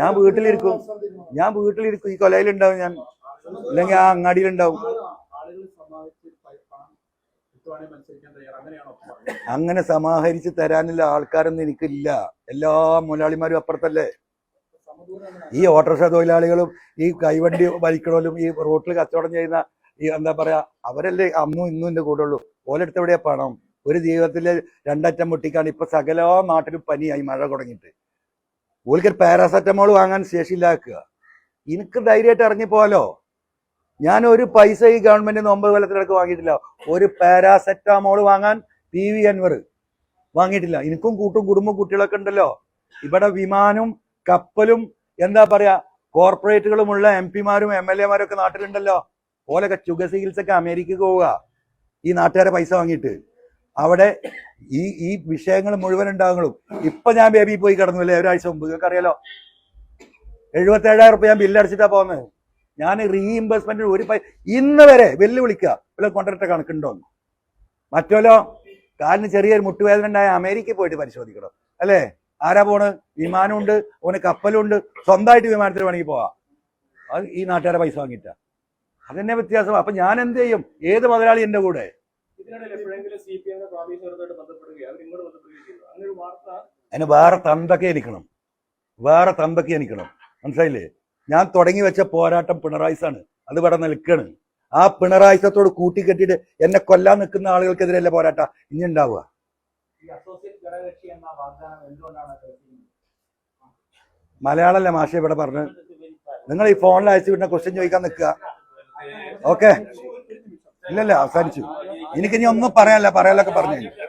ഞാൻ വീട്ടിലിരിക്കും, ഈ കൊലയിലുണ്ടാവും ഞാൻ, അല്ലെങ്കിൽ ആ അങ്ങാടിയിലുണ്ടാവും. അങ്ങനെ സമാഹരിച്ച് തരാനുള്ള ആൾക്കാരൊന്നും എനിക്കില്ല. എല്ലാ മുതലാളിമാരും അപ്പുറത്തല്ലേ. ഈ ഓട്ടോറിക്ഷ തൊഴിലാളികളും ഈ കൈവണ്ടി വലിക്കണോലും ഈ റോട്ടിൽ കച്ചവടം ചെയ്യുന്ന ഈ എന്താ പറയാ, അവരല്ലേ അന്നും ഇന്നും എന്റെ കൂടെ ഉള്ളൂ. ഓലെടുത്ത് എവിടെയാ പണം? ഒരു ജീവിതത്തില് രണ്ടറ്റം മുട്ടിക്കാണ്. ഇപ്പൊ സകല നാട്ടിലും പനിയായി, മഴ തുടങ്ങിയിട്ട്. ഓൽക്കൊരു പാരാസെറ്റമോൾ വാങ്ങാൻ ശേഷിയില്ലാക്കുക. എനിക്ക് ധൈര്യമായിട്ട് ഇറങ്ങിപ്പോലോ. ഞാൻ ഒരു പൈസ ഈ ഗവൺമെന്റ് 9 കൊല്ലത്തിലൊക്കെ വാങ്ങിയിട്ടില്ല. ഒരു പാരാസെറ്റാമോൾ വാങ്ങാൻ PV അൻവർ വാങ്ങിയിട്ടില്ല. എനിക്കും കുടുംബം കുട്ടികളൊക്കെ ഉണ്ടല്ലോ. ഇവിടെ വിമാനവും കപ്പലും എന്താ പറയാ കോർപ്പറേറ്റുകളുമുള്ള MP മാരും MLA മാരും ഒക്കെ നാട്ടിലുണ്ടല്ലോ. ഓലൊക്കെ ചികിത്സക്ക് അമേരിക്കക്ക് പോവുക ഈ നാട്ടുകാരെ പൈസ വാങ്ങിയിട്ട്. അവിടെ ഈ വിഷയങ്ങൾ മുഴുവൻ ഉണ്ടാകും. ഇപ്പൊ ഞാൻ ബേബി പോയി കിടന്നില്ലേ ഒരാഴ്ച മുമ്പ്, നിങ്ങൾക്ക് അറിയാലോ. 77,000 റുപ്യ ഞാൻ ബില്ലടിച്ചിട്ടാ പോകുന്നത്. ഞാൻ റീഇംബേഴ്സ്മെന്റിന് ഇന്ന് വരെ വെല്ലുവിളിക്കുക, വല്ല കോൺട്രാക്ട് കണക്കുണ്ടോന്ന്. മറ്റോലോ കാലിന് ചെറിയൊരു മുട്ടുവേദന ഉണ്ടായ അമേരിക്കയിൽ പോയിട്ട് പരിശോധിക്കണം അല്ലേ? ആരാ പോണ്? വിമാനമുണ്ട്, ഓന് കപ്പലുണ്ട്, സ്വന്തമായിട്ട് വിമാനത്തിൽ വേണമെങ്കിൽ പോവാം. അത് ഈ നാട്ടുകാരെ പൈസ വാങ്ങിയിട്ടാ. അതെന്നെ വ്യത്യാസം. അപ്പൊ ഞാൻ എന്ത് ചെയ്യും? ഏത് മുതലാളി എന്റെ കൂടെ? അതിന് വേറെ തന്തൊക്കെ എനിക്കണം, മനസ്സിലായില്ലേ? ഞാൻ തുടങ്ങി വെച്ച പോരാട്ടം പിണറായിസാണ്. അത് ഇവിടെ നിൽക്കാണ്. ആ പിണറായിസത്തോട് കൂട്ടിക്കെട്ടിയിട്ട് എന്നെ കൊല്ലാൻ നിൽക്കുന്ന ആളുകൾക്കെതിരല്ലേ പോരാട്ടം ഇനി ഉണ്ടാവുക. മലയാളല്ലേ മാഷ ഇവിടെ പറഞ്ഞ്? നിങ്ങൾ ഈ ഫോണിൽ അയച്ചു വിടുന്ന ക്വസ്റ്റ്യൻ ചോദിക്കാൻ നിൽക്കുക. ഓക്കെ, ഇല്ലല്ല, അവസാനിച്ചു. എനിക്കിനി ഒന്നും പറയാനൊക്കെ പറഞ്ഞു.